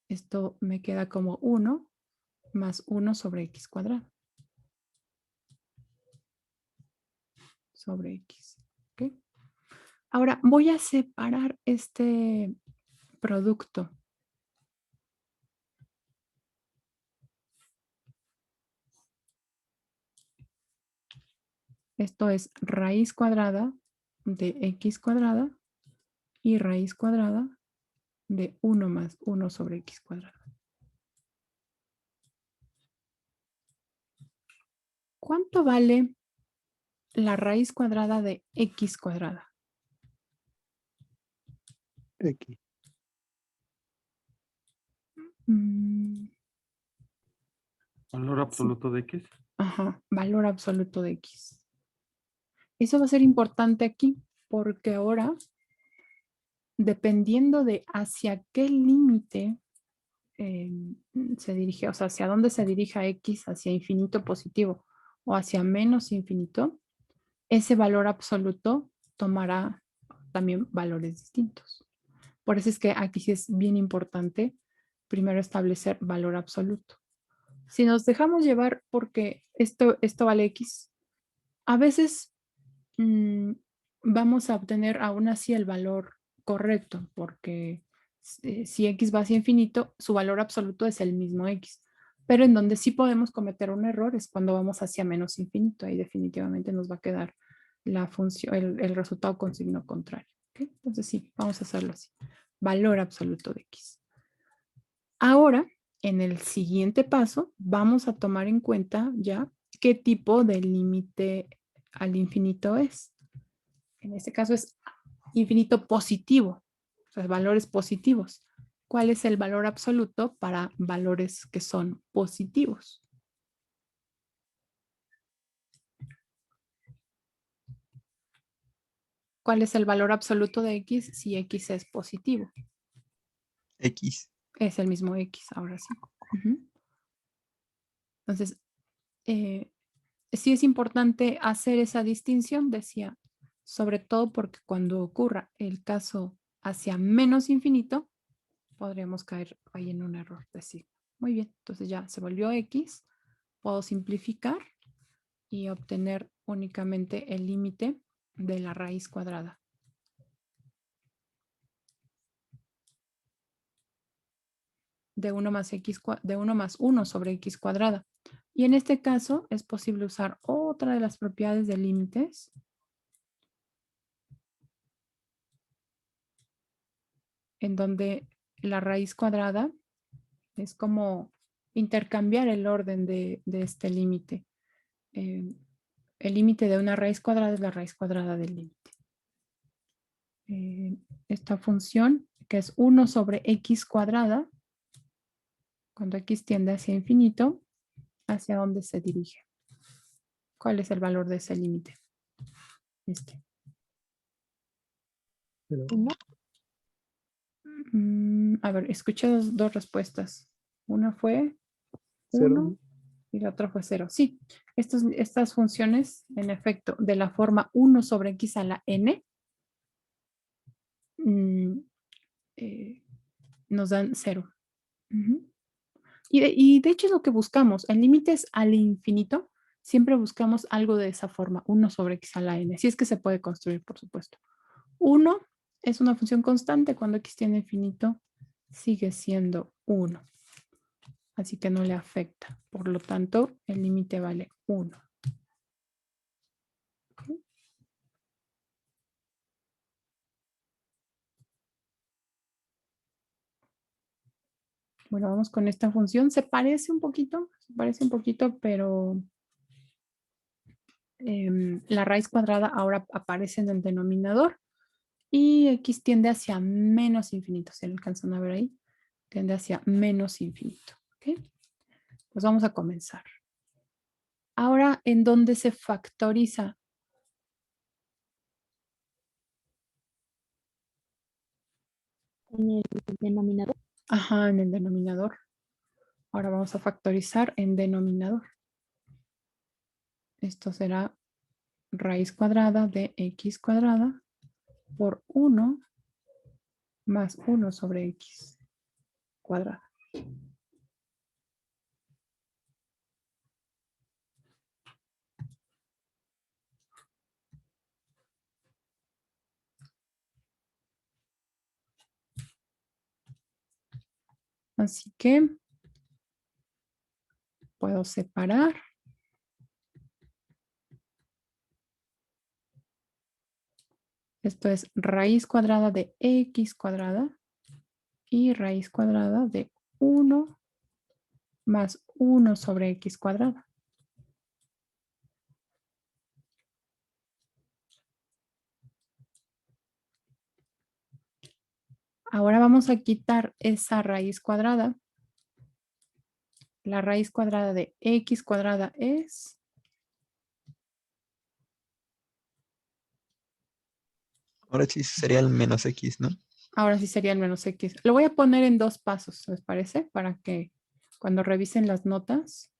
Esto me queda como 1 más 1 sobre X cuadrado. Sobre X. ¿Okay? Ahora voy a separar este producto. Esto es raíz cuadrada de X cuadrada y raíz cuadrada de 1 más 1 sobre X cuadrado. ¿Cuánto vale la raíz cuadrada de X cuadrada? X. Valor absoluto de X. Ajá, valor absoluto de X. Eso va a ser importante aquí porque ahora, dependiendo de hacia qué límite se dirige, o sea, hacia dónde se dirija X, hacia infinito positivo o hacia menos infinito, ese valor absoluto tomará también valores distintos. Por eso es que aquí sí es bien importante primero establecer valor absoluto. Si nos dejamos llevar porque esto vale X, a veces vamos a obtener aún así el valor correcto, porque si X va hacia infinito, su valor absoluto es el mismo X. Pero en donde sí podemos cometer un error es cuando vamos hacia menos infinito. Ahí definitivamente nos va a quedar la función, el resultado con signo contrario. ¿Okay? Entonces sí, vamos a hacerlo así. Valor absoluto de X. Ahora, en el siguiente paso, vamos a tomar en cuenta ya qué tipo de límite al infinito es. En este caso es infinito positivo, o sea, valores positivos. ¿Cuál es el valor absoluto para valores que son positivos? ¿Cuál es el valor absoluto de x si x es positivo? X. Es el mismo x, ahora sí. Entonces, sí es importante hacer esa distinción, decía, sobre todo porque cuando ocurra el caso hacia menos infinito, podríamos caer ahí en un error de signo. Muy bien, entonces ya se volvió x. Puedo simplificar y obtener únicamente el límite de la raíz cuadrada. De 1 más 1 sobre x cuadrada. Y en este caso es posible usar otra de las propiedades de límites. En donde la raíz cuadrada es como intercambiar el orden de este límite. El límite de una raíz cuadrada es la raíz cuadrada del límite. Esta función que es 1 sobre x cuadrada, cuando x tiende hacia infinito, ¿hacia dónde se dirige? ¿Cuál es el valor de ese límite? Este. A ver, escuché dos respuestas. Una fue 1 y la otra fue 0. Sí, estas funciones, en efecto, de la forma 1 sobre x a la n, nos dan 0. Y de hecho es lo que buscamos. En límites al infinito, siempre buscamos algo de esa forma, 1 sobre x a la n. Si es que se puede construir, por supuesto. 1 es una función constante. Cuando x tiene infinito, sigue siendo 1. Así que no le afecta. Por lo tanto, el límite vale 1. Bueno, vamos con esta función. Se parece un poquito, pero la raíz cuadrada ahora aparece en el denominador y x tiende hacia menos infinito. ¿Se lo alcanzan a ver ahí? Tiende hacia menos infinito. ¿Okay? Pues vamos a comenzar. Ahora, ¿en dónde se factoriza? En el denominador. Ajá, en el denominador. Ahora vamos a factorizar en denominador. Esto será raíz cuadrada de x cuadrada por 1 más 1 sobre x cuadrada. Así que puedo separar. Esto es raíz cuadrada de x cuadrada y raíz cuadrada de 1 más 1 sobre x cuadrada. Ahora vamos a quitar esa raíz cuadrada. La raíz cuadrada de x cuadrada es... Ahora sí sería el menos x, ¿no? Ahora sí sería el menos x. Lo voy a poner en 2 pasos, ¿les parece? Para que cuando revisen las notas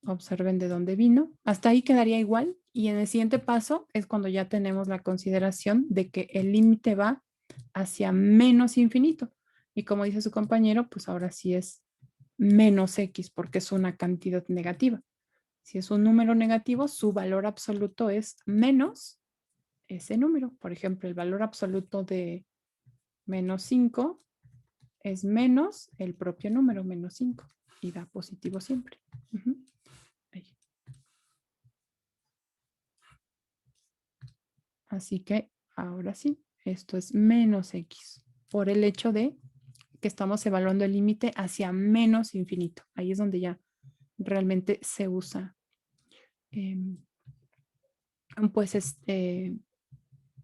observen de dónde vino. Hasta ahí quedaría igual. Y en el siguiente paso es cuando ya tenemos la consideración de que el límite va hacia menos infinito. Y como dice su compañero, pues ahora sí es menos x porque es una cantidad negativa. Si es un número negativo, su valor absoluto es menos ese número. Por ejemplo, el valor absoluto de menos 5 es menos el propio número, menos 5. Y da positivo siempre. Ahí. Así que ahora sí, esto es menos x. Por el hecho de que estamos evaluando el límite hacia menos infinito. Ahí es donde ya realmente se usa pues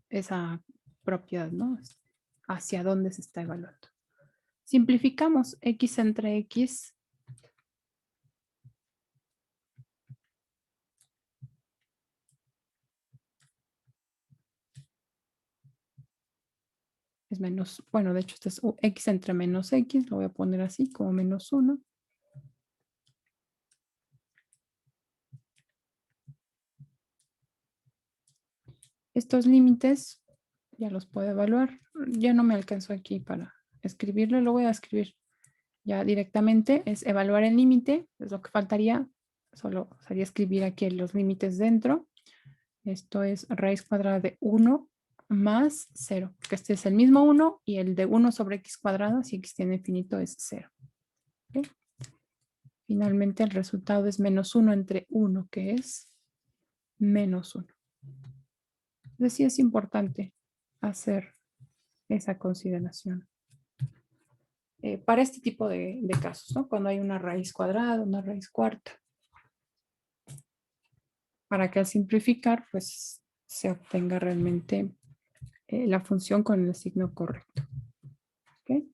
esa propiedad, ¿no? Hacia dónde se está evaluando. Simplificamos X entre X. Es menos, bueno, de hecho este es X entre menos X, lo voy a poner así como menos 1. Estos límites ya los puedo evaluar. Ya no me alcanzó aquí para escribirlo, lo voy a escribir ya directamente. Es evaluar el límite, es lo que faltaría. Solo sería escribir aquí los límites dentro. Esto es raíz cuadrada de 1 más 0, porque este es el mismo 1 y el de 1 sobre x cuadrado, si x tiene infinito, es 0. ¿Okay? Finalmente el resultado es menos 1 entre 1, que es menos 1. Entonces sí es importante hacer esa consideración. Para este tipo de casos, ¿no? Cuando hay una raíz cuadrada, una raíz cuarta. Para que al simplificar, pues se obtenga realmente la función con el signo correcto. ¿Okay?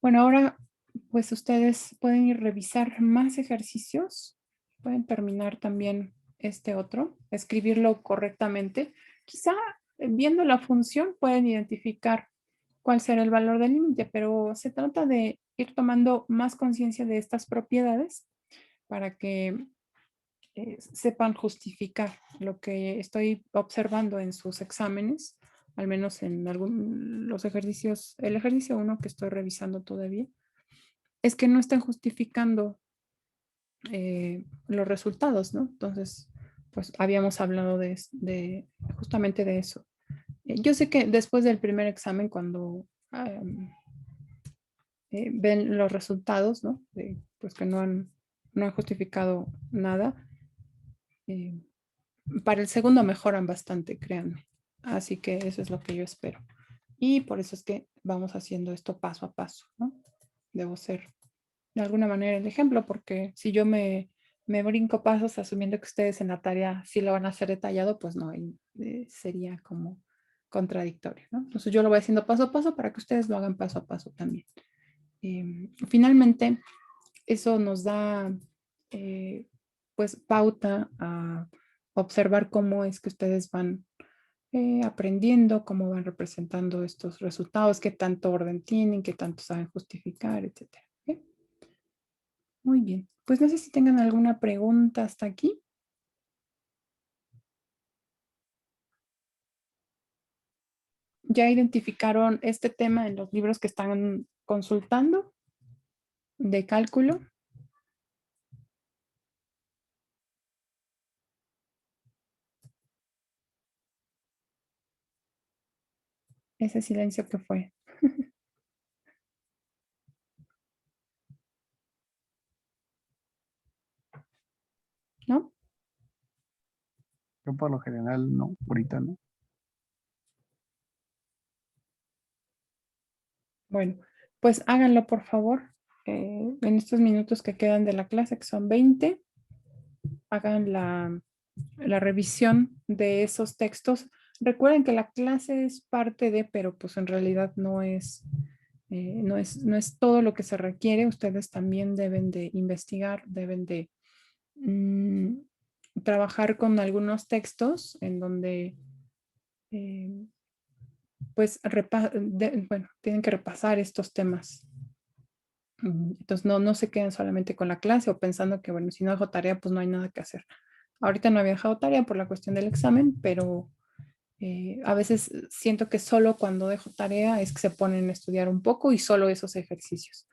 Bueno, ahora pues ustedes pueden ir a revisar más ejercicios. Pueden terminar también este otro, escribirlo correctamente. Quizá viendo la función pueden identificar cuál será el valor del límite, pero se trata de ir tomando más conciencia de estas propiedades para que sepan justificar lo que estoy observando en sus exámenes, al menos en los ejercicios, el ejercicio 1 que estoy revisando todavía, es que no estén justificando los resultados, ¿no? Entonces, pues habíamos hablado justamente de eso. Yo sé que después del primer examen, cuando ven los resultados, ¿no? Pues que no han justificado nada, para el segundo mejoran bastante, créanme. Así que eso es lo que yo espero. Y por eso es que vamos haciendo esto paso a paso, ¿no? Debo ser de alguna manera el ejemplo, porque si yo me brinco pasos asumiendo que ustedes en la tarea sí lo van a hacer detallado, pues no, sería como contradictorio, ¿no? Entonces yo lo voy haciendo paso a paso para que ustedes lo hagan paso a paso también. Finalmente, eso nos da pues pauta a observar cómo es que ustedes van aprendiendo, cómo van representando estos resultados, qué tanto orden tienen, qué tanto saben justificar, etcétera. ¿Okay? Muy bien. Pues no sé si tengan alguna pregunta hasta aquí. ¿Ya identificaron este tema en los libros que están consultando de cálculo? Ese silencio que fue. ¿No? Yo por lo general no, ahorita no. Bueno, pues háganlo por favor. En estos minutos que quedan de la clase, que son 20, hagan la revisión de esos textos. Recuerden que la clase es parte de, pero pues en realidad no es todo lo que se requiere. Ustedes también deben de investigar, deben de trabajar con algunos textos en donde pues tienen que repasar estos temas. Entonces no se queden solamente con la clase o pensando que bueno, si no dejo tarea pues no hay nada que hacer. Ahorita no había dejado tarea por la cuestión del examen, pero a veces siento que solo cuando dejo tarea es que se ponen a estudiar un poco y solo esos ejercicios.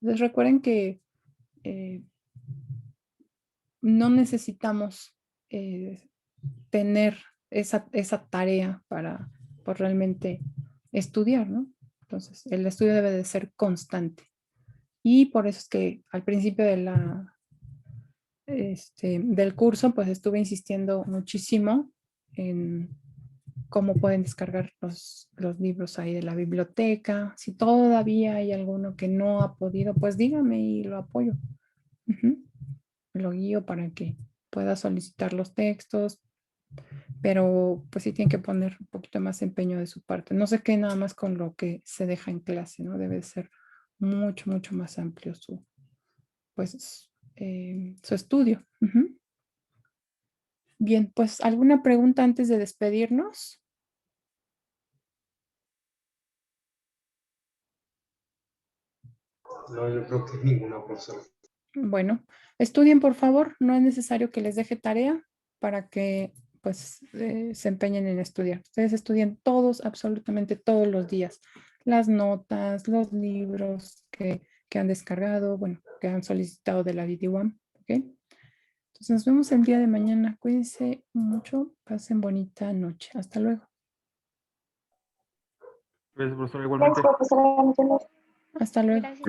Entonces recuerden que no necesitamos tener esa tarea para realmente estudiar, ¿no? Entonces el estudio debe de ser constante. Y por eso es que al principio de del curso pues estuve insistiendo muchísimo en cómo pueden descargar los libros ahí de la biblioteca. Si todavía hay alguno que no ha podido, pues dígame y lo apoyo. Lo guío para que pueda solicitar los textos. pero pues sí tienen que poner un poquito más empeño de su parte. No se quede nada más con lo que se deja en clase, ¿no? Debe ser mucho, mucho más amplio su, pues, su estudio. Ujú. Bien, pues, ¿alguna pregunta antes de despedirnos? No, yo creo que ninguna, profesora. Bueno, estudien por favor, no es necesario que les deje tarea para que pues se empeñen en estudiar. Ustedes estudien todos, absolutamente todos los días, las notas, los libros que han descargado, bueno, que han solicitado de la DD1, ¿ok? Entonces nos vemos el día de mañana. Cuídense mucho, pasen bonita noche. Hasta luego. Gracias, profesor, igualmente. Hasta luego. Gracias.